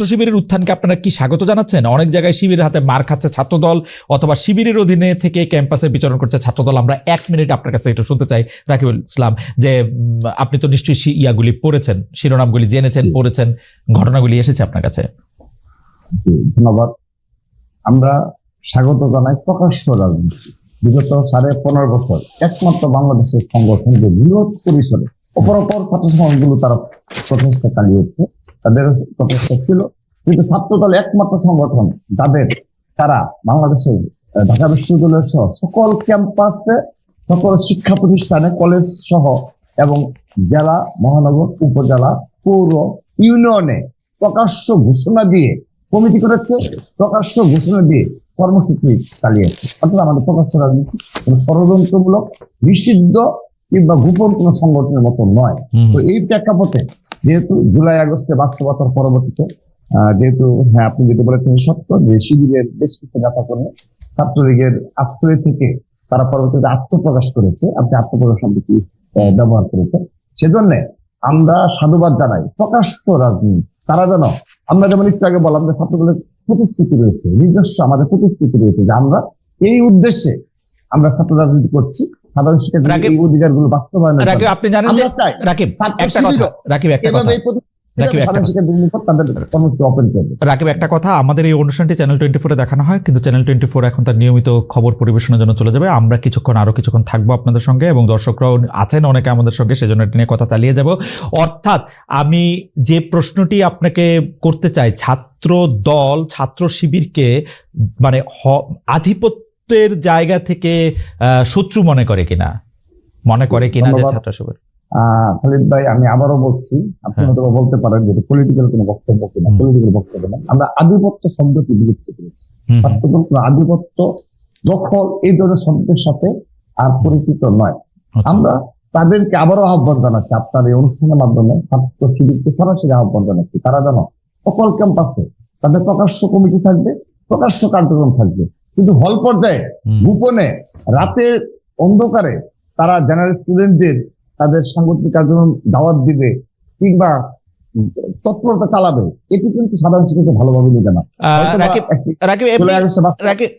শিবিরের উত্থানকে আপনারা কি স্বাগত জানাচ্ছেন? অনেক জায়গায় শিবিরের হাতে মার খাচ্ছে ছাত্রদল, অথবা শিবিরের অধীনে থেকে ক্যাম্পাসে বিচরণ করছে ছাত্রদল। আমরা 1 মিনিট আপনার কাছে একটু শুনতে চাই রাকিবুল ইসলাম, যে আপনি তো নিশ্চয়ই ইয়াগুলি পড়েছেন, শিরোনামগুলি জেনেছেন, পড়েছেন, ঘটনাগুলি এসেছে আপনার কাছে। ধন্যবাদ। আমরা স্বাগত জানাই প্রকাশ্য রাজনীতি। বিগত 15.5 বছর একমাত্র বাংলাদেশের সংগঠন যে বৃহৎ পরিসরে অপরাপর ছাত্র সমাজগুলো তারা প্রচেষ্টা চালিয়েছে, তাদের প্রচেষ্টা ছিল, কিন্তু ছাত্রদল একমাত্র সংগঠন যাদের তারা বাংলাদেশের ঢাকা বিশ্ববিদ্যালয় সহ সকল ক্যাম্পাসে, সকল শিক্ষা প্রতিষ্ঠানে, কলেজ সহ এবং জেলা, মহানগর, উপজেলা, পৌর, ইউনিয়নে প্রকাশ্য ঘোষণা দিয়ে কমিটি করেছে, প্রকাশ্য ঘোষণা দিয়ে কর্মসূচি চালিয়েছে। অর্থাৎ আমাদের প্রকাশ্য রাজনীতি কোন ষড়যন্ত্রমূলক, নিষিদ্ধ কিংবা গোপন কোন সংগঠনের মতো নয়। তো এই প্রেক্ষাপটে যেহেতু জুলাই আগস্টে বাস্তবতার পরবর্তীতে যেহেতু হ্যাঁ আপনি যেটা বলেছেন সত্য, যে শিবিরের বেশ কিছু নেতা কর্মী ছাত্রলীগের আশ্রয় থেকে তারা পরবর্তীতে আত্মপ্রকাশ করেছে, আপনি আত্মপ্রকাশ শব্দটি ব্যবহার করেছেন, সেজন্য আমরা সাধুবাদ জানাই। প্রকাশ্য রাজনীতি তারা যেন, আমরা যেমন একটু আগে বললাম যে ছাত্রদলের প্রতিশ্রুতি রয়েছে, নিজস্ব আমাদের প্রতিশ্রুতি রয়েছে যে আমরা এই উদ্দেশ্যে আমরা ছাত্র রাজনীতি করছি, সাধারণ শিক্ষার্থীদের এই অধিকারগুলো বাস্তবায়নের জন্য। আপনি জানেন যে আমরা চাই রাকিব একটা কথা, আমাদের এই অনুষ্ঠানটি চ্যানেল 24-এ দেখানো হয়, কিন্তু চ্যানেল 24 এখন তার নিয়মিত খবর পরিবেশনের জন্য চলে যাবে। আমরা আরো কিছুক্ষণ থাকবো আপনাদের সঙ্গে, এবং দর্শকরাও আছেন অনেকে আমাদের সঙ্গে, সেজন্য এটা নিয়ে কথা চালিয়ে যাব। অর্থাৎ আমি যে প্রশ্নটি আপনাকে করতে চাই, ছাত্র দল ছাত্র শিবিরকে মানে আধিপত্যের জায়গা থেকে শত্রু মনে করে কিনা যে ছাত্র শিবির? খালিদ ভাই, আমি আবারও বলছি, আপনি হয়তো বলতে পারেন যে পলিটিক্যাল কোনো বক্তব্য কিনা, পলিটিক্যাল বক্তব্য না। আমরা আধিপত্য শব্দটি বিলুপ্ত করেছি। আধিপত্য, দখল, এই ধরনের শব্দের সাথে আর পরিচিত নয়। আমরা তাদেরকে আবারও আহ্বান জানাচ্ছি, আপনার এই অনুষ্ঠানের মাধ্যমে ছাত্র শিবিরকে সরাসরি আহ্বান জানাচ্ছি, তারা যেন সকল ক্যাম্পাসে তাদের প্রকাশ্য কমিটি থাকবে, প্রকাশ্য কার্যক্রম থাকবে, কিন্তু হল পর্যায়ে গোপনে রাতের অন্ধকারে তারা জেনারেল স্টুডেন্টদের তাদের সাংগঠনিক কার্যক্রম দাওয়াত দিবে কিংবা তৎপরতা চালাবে, এটি কিন্তু সাধারণ শিক্ষার্থী ভালোভাবে নিবে না।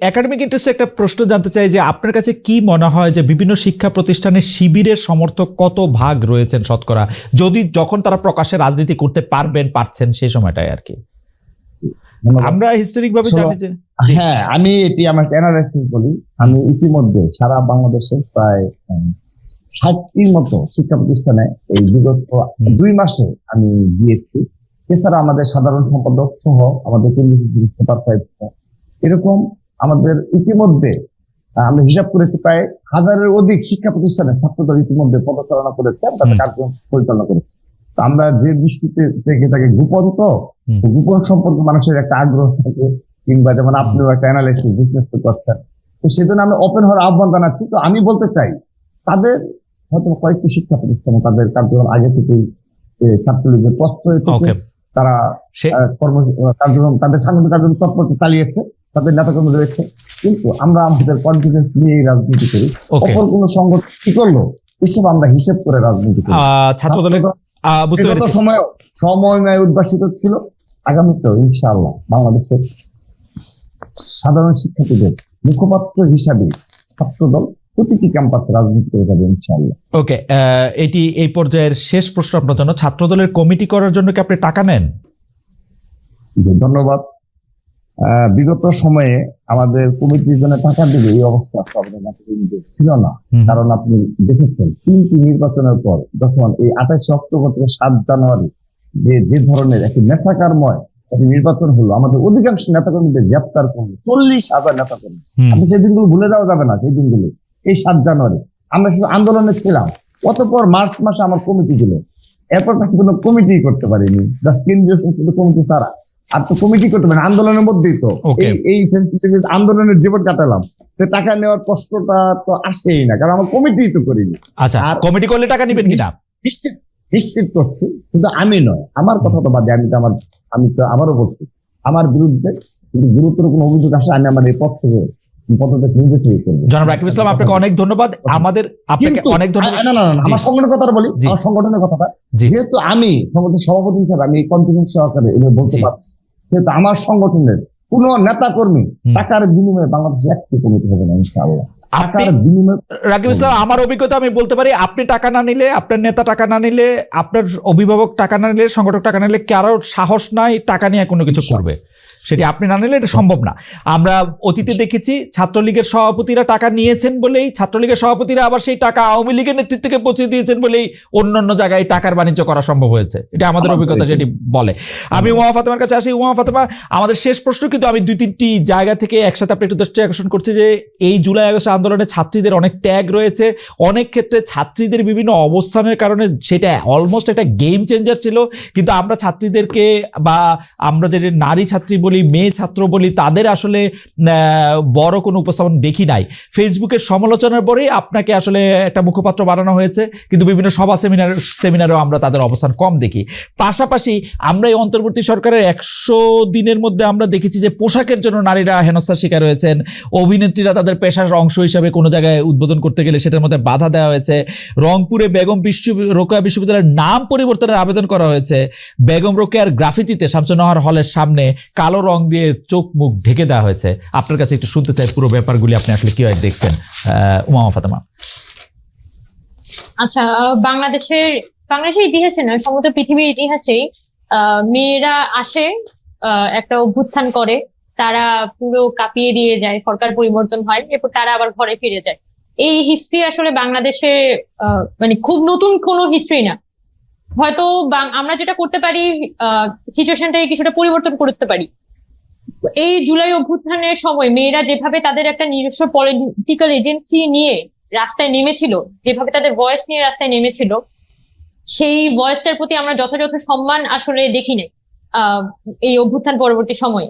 একাডেমিক ইন্টারেস্টে একটা প্রশ্ন জানতে চাই যে আপনার কাছে কি মনে হয় যে বিভিন্ন শিক্ষা প্রতিষ্ঠানে শিবিরের সমর্থক কত ভাগ রয়েছেন শতকরা, যখন তারা প্রকাশ্যে রাজনীতি করতে পারছেন সেই সময়টায় আর কি? আমরা হিস্টোরিক ভাবে জানি যে হ্যাঁ, আমি এটি আমাকে অ্যানালাইসিস বলি। আমি ইতিমধ্যে সারা বাংলাদেশে প্রায় 60টির মতো শিক্ষা প্রতিষ্ঠানে এই বিগত 2 মাসে আমি গিয়েছি। এছাড়া আমাদের সাধারণ সম্পাদক সহ আমাদের এরকম আমাদের ইতিমধ্যে আমরা হিসাব করেছি প্রায় 1000-এর অধিক শিক্ষা প্রতিষ্ঠানে ছাত্রদল ইতিমধ্যে পদচারণা করেছে, তাদের কার্যক্রম পরিচালনা করেছে। তো আমরা যে দৃষ্টিতে থেকে তাকে গোপন, তো গোপন সম্পর্কে মানুষের একটা আগ্রহ থাকে, কিংবা যেমন আপনিও একটা অ্যানালাইসিস বিশ্লেষণ করছেন, তো সেজন্য আমরা ওপেন হওয়ার আহ্বান জানাচ্ছি। তো আমি বলতে চাই, তাদের হয়তো কয়েকটি শিক্ষা প্রতিষ্ঠানে তাদের কার্যক্রম আগে থেকেই ছাত্রলীগের প্রশ্রয় থেকে তারা কার্যক্রম, তাদের সাংগঠনিক কার্যক্রম তৎপরতা চালিয়েছে, তাদের নেতাকর্মী রয়েছে। কিন্তু আমরা আমাদের কনফিডেন্স নিয়ে রাজনীতি করি। অপর কোন সংগঠন কি করলো এসব আমরা হিসেব করে রাজনীতি করি। ছাত্রদলের সময়ময় উদ্ভাসিত ছিল। আগামীতেও ইনশাআল্লাহ বাংলাদেশের সাধারণ শিক্ষার্থীদের মুখপাত্র হিসাবে ছাত্রদল প্রতিটি ক্যাম্পাসে রাজনীতি করে যাবে ইনশাআল্লাহ। ওকে, এটি এই পর্যায়ের শেষ প্রশ্ন আপনার জন্য। ছাত্রদলের কমিটি করার জন্য কি আপনি টাকা নেন? জি, ধন্যবাদ। বিগত সময়ে আমাদের কমিটির জন্য টাকা দেবে এই অবস্থা ছিল না, কারণ আপনি দেখেছেন 3টি নির্বাচনের পর যখন এই 28 অক্টোবর থেকে 7 জানুয়ারি যে ধরনের একটি মেসাকারময় একটি নির্বাচন হলো, আমাদের অধিকাংশ নেতাকর্মীদের গ্রেপ্তার করলো, 40,000 নেতাকর্মী। আপনি সেই দিনগুলো ভুলে যাওয়া যাবে না। সেই দিনগুলো এই 7 জানুয়ারি আমরা শুধু আন্দোলনে ছিলাম। অতঃপর মার্চ মাসে আমার কমিটি দিল, এরপর তাকে কোনো কমিটি করতে পারিনি, জাস্ট কেন্দ্রীয় সংসদীয় কমিটি ছাড়া। আর তো কমিটি করতে পারেন আন্দোলনের মধ্যেই, তো এই আন্দোলনের জীবন কাটালাম। টাকা নেওয়ার কষ্টটা তো আসেই না, কারণ আমার কমিটি তো করিনি। আচ্ছা, আর কমিটি করলে টাকা নেবেন কিনা নিশ্চিত করছি। শুধু আমি নয়, আমার কথা তো বাদে, আমি তো আবারও বলছি, আমার বিরুদ্ধে কিন্তু গুরুতর কোনো অভিযোগ আসে, আমি আমার এই পদ থেকে জনাব রাকিব ইসলাম, আপনাকে অনেক ধন্যবাদ। আপনাকে অনেক ধন্যবাদ। আমার সংগঠনের কথাটা বলি, আমার সংগঠনের কথাটা, যেহেতু আমি সংগঠনের সভাপতি হিসাবে আমি কনফিডেন্স সহকারে এগুলো বলতে পারছি, যেহেতু আমার সংগঠনের কোন নেতা কর্মী টাকার বিনিময়ে বাংলাদেশে একটি কমিটি হবে না ইনশাআল্লাহ। রাকিব ইসলাম, আমার অভিজ্ঞতা আমি বলতে পারি, আপনি টাকা না নিলে, আপনার নেতা টাকা না নিলে, আপনার অভিভাবক টাকা না নিলে, সংগঠক টাকা না নিলে কারোর সাহস নাই টাকা নিয়ে কোনো কিছু করবে। সেটি আপনি না নিলে এটা সম্ভব না। আমরা অতীতে দেখেছি ছাত্রলীগের সভাপতিরা টাকা নিয়েছেন বলেই, ছাত্রলীগের সভাপতিরা আবার সেই টাকা আওয়ামী লীগের নেতৃত্বকে পৌঁছে দিয়েছেন বলেই অন্যান্য জায়গায় টাকার বাণিজ্য করা সম্ভব হয়েছে। এটা আমাদের অভিজ্ঞতা সেটি বলে। আমি উমা ফাতেমার কাছে আসি। উমা ফাতেমা, আমাদের শেষ প্রশ্ন, কিন্তু আমি 2-3টি জায়গা থেকে একসাথে আপনি একটু দৃষ্টি আকর্ষণ করছি যে এই জুলাই আগস্ট আন্দোলনে ছাত্রীদের অনেক ত্যাগ রয়েছে, অনেক ক্ষেত্রে ছাত্রীদের বিভিন্ন অবস্থানের কারণে সেটা অলমোস্ট একটা গেম চেঞ্জার ছিল। কিন্তু আমরা ছাত্রীদেরকে, বা আমরা যে নারী ছাত্রী বলি, মেয়ে ছাত্র বলি, তাদের আসলে বড় কোনো উপস্থাপন দেখি নাই। ফেসবুকের সমালোচনার পরেই আপনাকে আসলে একটা মুখপাত্র বানানো হয়েছে, কিন্তু বিভিন্ন সভা সেমিনারেও আমরা তাদের অবস্থান কম দেখি। পাশাপাশি আমরা এই অন্তর্বর্তী সরকারের 100 দিনের মধ্যে আমরা দেখেছি যে পোশাকের জন্য নারীরা হেনস্থার শিকার হয়েছেন, অভিনেত্রীরা তাদের পেশার অংশ হিসাবে কোনো জায়গায় উদ্বোধন করতে গেলে সেটার মধ্যে বাধা দেওয়া হয়েছে। রংপুরে বেগম রোকেয়া বিশ্ববিদ্যালয়ের নাম পরিবর্তনের আবেদন করা হয়েছে। বেগম রোকেয়ার গ্রাফিতিতে শামসুন্নাহার হলের সামনে কালো রং দিয়ে চোখ মুখ ঢেকে দেওয়া হয়েছে। আপনার কাছে একটু শুনতে চাই পুরো ব্যাপারগুলি আপনি আসলে কিভাবে দেখছেন, উমা ফাতেমা। আচ্ছা, বাংলাদেশের ইতিহাসে না, সমগ্র পৃথিবীর ইতিহাসেই মেয়েরা আসে, একটা অভ্যুত্থান করে, তারা পুরো কাঁপিয়ে দিয়ে যায়, সরকার পরিবর্তন হয়, এরপর তারা আবার ঘরে ফিরে যায়। এই হিস্ট্রি আসলে বাংলাদেশে মানে খুব নতুন কোনো হিস্ট্রি না। হয়তো আমরা যেটা করতে পারি, সিচুয়েশনটাকে কিছুটা পরিবর্তন করতে পারি। এই জুলাই অভ্যুত্থানের সময় মেয়েরা যেভাবে তাদের একটা নিজস্ব পলিটিক্যাল এজেন্সি নিয়ে রাস্তায় নেমেছিল, যেভাবে তাদের ভয়েস নিয়ে রাস্তায় নেমেছিল, সেই ভয়েসটার প্রতি আমরা যথাযথ সম্মান আসলে দেখি নাই এই অভ্যুত্থান পরবর্তী সময়ে।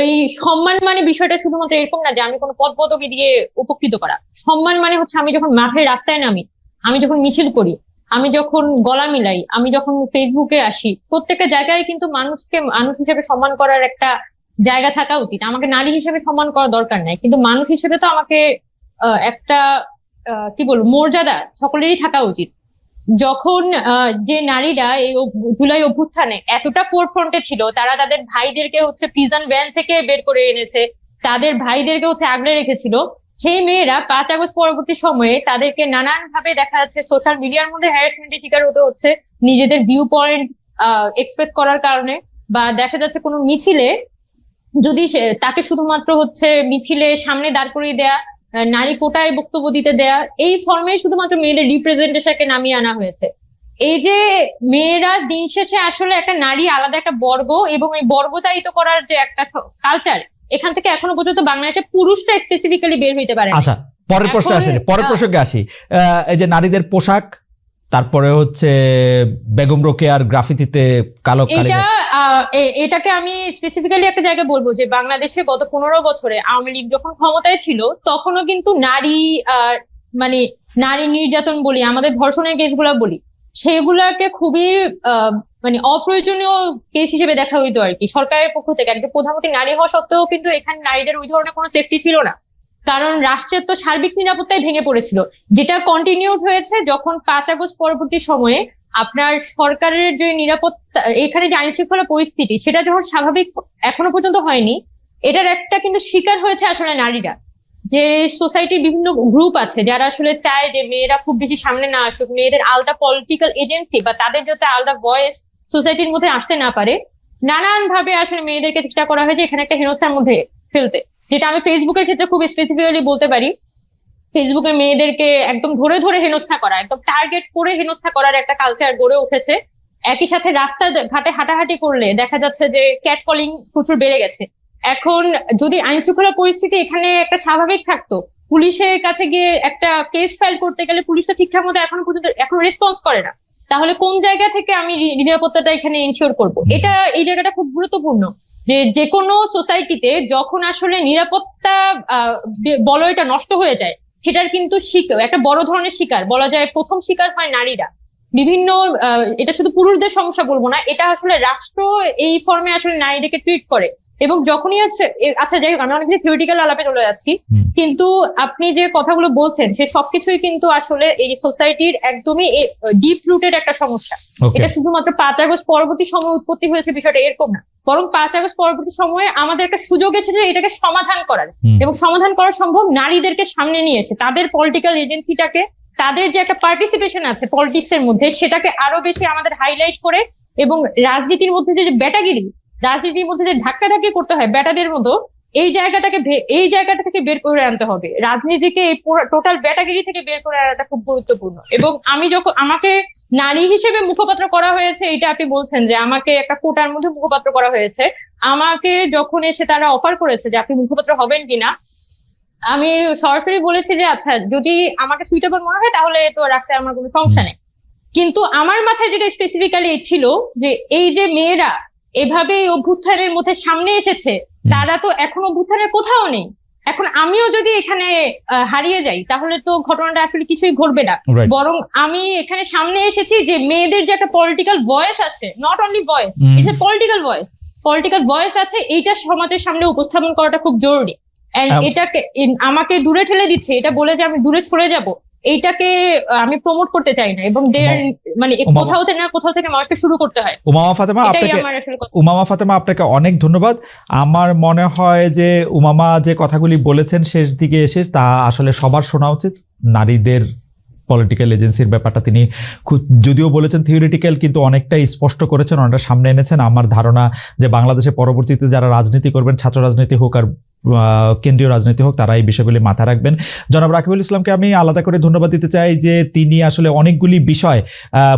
এই সম্মান মানে বিষয়টা শুধুমাত্র এরকম না যে আমি কোনো পদ পদবি দিয়ে উপকৃত করা। সম্মান মানে হচ্ছে আমি যখন মাঠের রাস্তায় নামি, আমি যখন মিছিল করি, আমি যখন গলা মিলাই, আমি যখন ফেসবুকে আসি, প্রত্যেকটা জায়গায় কিন্তু মানুষকে মানুষ হিসেবে সম্মান করার একটা জায়গা থাকা উচিত। আমাকে নারী হিসেবে সম্মান করার দরকার নাই, কিন্তু মানুষ হিসেবে তো আমাকে একটা কি বলবো, মর্যাদা সকলেরই থাকা উচিত। যখন যে নারীরা এই জুলাই অভ্যুত্থানে এতটা ফোরফ্রন্টে ছিল, তারা তাদের ভাইদেরকে হচ্ছে প্রিজন ভ্যান থেকে বের করে এনেছে, তাদের ভাইদেরকে হচ্ছে আগলে রেখেছিল, সেই মেয়েরা 5 আগস্ট পরবর্তী সময়ে তাদেরকে নানান ভাবে দেখা যাচ্ছে সোশ্যাল মিডিয়ার মধ্যে হ্যারাসমেন্টের শিকার হতে হচ্ছে নিজেদের ভিউ পয়েন্ট এক্সপ্রেস করার কারণে। বা দেখা যাচ্ছে কোনো মিছিলে যদি তাকে শুধুমাত্র হচ্ছে মিছিলে সামনে দাঁড় করিয়ে দেয়া, নারী কোটায় বক্তব্য দিতে দেয়া, এই ফর্মে শুধুমাত্র মেয়েদের রিপ্রেজেন্টেশনকে নামিয়ে আনা হয়েছে। এই যে মেয়েরা দিন শেষে আসলে একটা নারী আলাদা একটা বর্গ, এবং এই বর্গতায়িত করার যে একটা কালচার, এখান থেকে এখনো পর্যন্ত বাংলাদেশে পুরুষরা স্পেসিফিক্যালি বের হইতে পারে না। আচ্ছা, পরের প্রশ্নে আসেনি, পরের প্রসঙ্গে আসি। এই যে নারীদের পোশাক, তারপরে হচ্ছে বেগম রোকেয়ার গ্রাফিতিতে কালো এটাকে আমি স্পেসিফিক্যালি একটা জায়গায় বলবো যে বাংলাদেশে গত 15 বছরে আওয়ামী লীগ যখন ক্ষমতায় ছিল তখনও কিন্তু নারী মানে নারী নির্যাতন বলি, আমাদের ধর্ষণের কেসগুলো বলি, সেগুলাকে খুবই মানে অপ্রয়োজনীয় কেস হিসেবে দেখা হইতো আর কি সরকারের পক্ষ থেকে। একজন প্রধানমন্ত্রী নারী হওয়া সত্ত্বেও কিন্তু এখানে নারীদের ওই ধরনের কোনো সেফটি ছিল না, কারণ রাষ্ট্রের তো সার্বিক নিরাপত্তাই ভেঙে পড়েছিল, যেটা কন্টিনিউড হয়েছে যখন 5 আগস্ট পরবর্তী সময়ে আপনার সরকারের যে নিরাপত্তা, এখানে যে আইন শৃঙ্খলা পরিস্থিতি সেটা যখন স্বাভাবিক এখনো পর্যন্ত হয়নি, এটার একটা কিন্তু শিকার হয়েছে আসলে নারীরা। যে সোসাইটির বিভিন্ন গ্রুপ আছে যারা আসলে চায় যে মেয়েরা খুব বেশি সামনে না আসুক, মেয়েদের আলাদা পলিটিক্যাল এজেন্সি বা তাদের যাতে আলাদা ভয়েস সোসাইটির মধ্যে আসতে না পারে, নানান ভাবে আসলে মেয়েদেরকে চেষ্টা করা হয়েছে এখানে একটা হেনস্থার মধ্যে ফেলতে। যেটা আমি ফেসবুকের ক্ষেত্রে খুব স্পেসিফিক্যালি বলতে পারি, ফেসবুকে মেয়েদেরকে একদম ধরে ধরে হেনস্থা করা, একদম টার্গেট করে হেনস্থা করার একটা কালচার গড়ে উঠেছে। একই সাথে রাস্তা ঘাটে হাঁটাহাঁটি করলে দেখা যাচ্ছে যে ক্যাট কলিং প্রচুর বেড়ে গেছে। এখন যদি আইন শৃঙ্খলা পরিস্থিতি এখানে একটা স্বাভাবিক থাকতো, পুলিশের কাছে গিয়ে একটা কেস ফাইল করতে গেলে পুলিশ তো ঠিকঠাক মতো এখনো পর্যন্ত রেসপন্স করে না, তাহলে কোন জায়গা থেকে আমি নিরাপত্তাটা এখানে ইনশিওর করব? এটা এই জায়গাটা খুব গুরুত্বপূর্ণ যে কোনো সোসাইটিতে যখন আসলে নিরাপত্তা বলয়টা নষ্ট হয়ে যায়, সেটার কিন্তু একটা বড় ধরনের শিকার বলা যায়, প্রথম শিকার হয় নারীরা। বিভিন্ন এটা শুধু পুরুষদের সমস্যা বলবো না, এটা আসলে রাষ্ট্র এই ফর্মে আসলে নারীদেরকে ট্রিট করে। এবং যখনই আচ্ছা যাই হোক, আমি অনেক থিওরিটিক্যাল আলাপে চলে যাচ্ছি, কিন্তু আপনি যে কথাগুলো বলছেন সে সবকিছুই কিন্তু আসলে এই সোসাইটির একদমই ডিপ রুটেড একটা সমস্যা। এটা শুধুমাত্র 5 আগস্ট পরবর্তী সময় উৎপত্তি হয়েছে বিষয়টা এরকম না, বরং 5 আগস্ট পরবর্তী সময়ে আমাদের একটা সুযোগ এসেছে এটাকে সমাধান করার, এবং সমাধান করা সম্ভব নারীদেরকে সামনে নিয়ে এসে তাদের পলিটিক্যাল এজেন্সিটাকে, তাদের যে একটা পার্টিসিপেশন আছে পলিটিক্স এর মধ্যে, সেটাকে আরো বেশি আমাদের হাইলাইট করে, এবং রাজনীতির মধ্যে যে ব্যাটাগিরি, রাজনীতির মধ্যে যে ধাক্কাধাক্কি করতে হয় ব্যাটাদের মতো, এই জায়গাটা থেকে বের করে আনতে হবে। রাজনীতিকে এই টোটাল ব্যাটাগিরি থেকে বের করে আনাটা খুব গুরুত্বপূর্ণ। এবং আমি যখন আমাকে নারী হিসেবে মুখপাত্র করা হয়েছে, এটা আপনি বলছেন যে আমাকে একটা কোটার মধ্যে মুখপাত্র করা হয়েছে, আমাকে যখন এসে তারা অফার করেছে যে আপনি মুখপাত্র হবেন কিনা, আমি সরাসরি বলেছি যে আচ্ছা যদি আমাকে সুইটেবল মনে হয় তাহলে তো রাখতে আমার কোনো সমস্যা নেই। কিন্তু আমার মাথায় যেটা স্পেসিফিক্যালি ছিল যে এই যে মেয়েরা এভাবে এই অভ্যুত্থানের মধ্যে সামনে এসেছে, তারা তো এখন অভ্যুত্থানের কোথাও নেই। এখন আমিও যদি এখানে হারিয়ে যাই তাহলে তো ঘটনাটা আসলে কিছুই ঘটবে না, বরং আমি এখানে সামনে এসেছি যে মেয়েদের যে একটা পলিটিক্যাল ভয়েস আছে, not only voice, it's a political voice আছে, এইটা সমাজের সামনে উপস্থাপন করাটা খুব জরুরি। এটাকে আমাকে দূরে ঠেলে দিচ্ছে এটা বলে যে আমি দূরে সরে যাব, এইটাকে আমি প্রমোট করতে চাই না, এবং মানে কোথাও থেকে মানুষকে শুরু করতে হয়। উমামা ফাতেমা, আপনাকে অনেক ধন্যবাদ। আমার মনে হয় যে উমামা যে কথাগুলি বলেছেন শেষ দিকে এসে, তা আসলে সবার শোনা উচিত। নারীদের পলিটিক্যাল এজেন্সির ব্যাপারটা তিনি যদিও বলেছেন থিওরিটিক্যাল, কিন্তু অনেকটাই স্পষ্ট করেছেন, অনেকটা সামনে এনেছেন। আমার ধারণা যে বাংলাদেশে পরবর্তীতে যারা রাজনীতি করবেন, ছাত্র রাজনীতি হোক আর কেন্দ্রীয় রাজনীতি হোক, তারা এই বিষয়গুলি মাথায় রাখবেন। জনাব রাকিবুল ইসলামকে আমি আলাদা করে ধন্যবাদ দিতে চাই যে তিনি আসলে অনেকগুলি বিষয়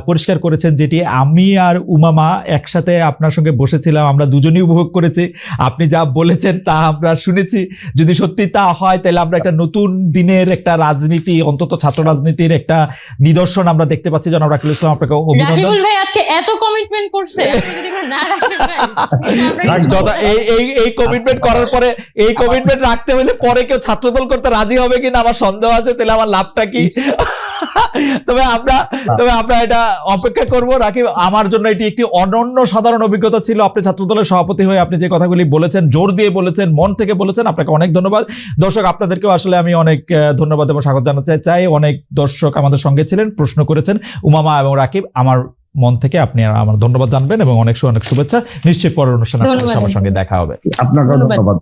পরিষ্কার করেছেন, যেটি আমি আর উমামা একসাথে আপনার সঙ্গে বসেছিলাম, আমরা দুজনেই উপভোগ করেছি। আপনি যা বলেছেন তা আমরা শুনেছি, যদি সত্যি তা হয় তাহলে আমরা একটা নতুন দিনের একটা রাজনীতি, অন্তত ছাত্র রাজনীতির একটা নিদর্শন আমরা দেখতে পাচ্ছি। জনাব রাকিবুল ইসলাম, আপনাকে অভিনন্দন। ভাই আজকে এত কমিটমেন্ট করছে, এই কমিটমেন্ট করার পরে, এই কমিটমেন্ট রাখতে হলে পরে কেউ ছাত্রদল করতে রাজি হবে কিনা আমার সন্দেহ আছে, তাহলে আমার লাভটা কি? তবে আমরা এটা অপেক্ষা করব। রাকিব, আমার জন্য এটি একটি অনন্য সাধারণ অভিজ্ঞতা ছিল। আপনি ছাত্রদলের সভাপতি হয়ে আপনি যে কথাগুলি বলেছেন, জোর দিয়ে বলেছেন, মন থেকে বলেছেন, আপনাকে অনেক ধন্যবাদ। দর্শক, আপনাদেরকেও আসলে আমি অনেক ধন্যবাদ এবং স্বাগত জানাতে চাই। অনেক দর্শক আমাদের সঙ্গে ছিলেন, প্রশ্ন করেছেন। উমামা এবং রাকিব, আমার মন থেকে আপনি আমার ধন্যবাদ জানবেন এবং অনেক শুভেচ্ছা। নিশ্চয়ই পরের অনুষ্ঠানে আমার সঙ্গে দেখা হবে। আপনাকে ধন্যবাদ।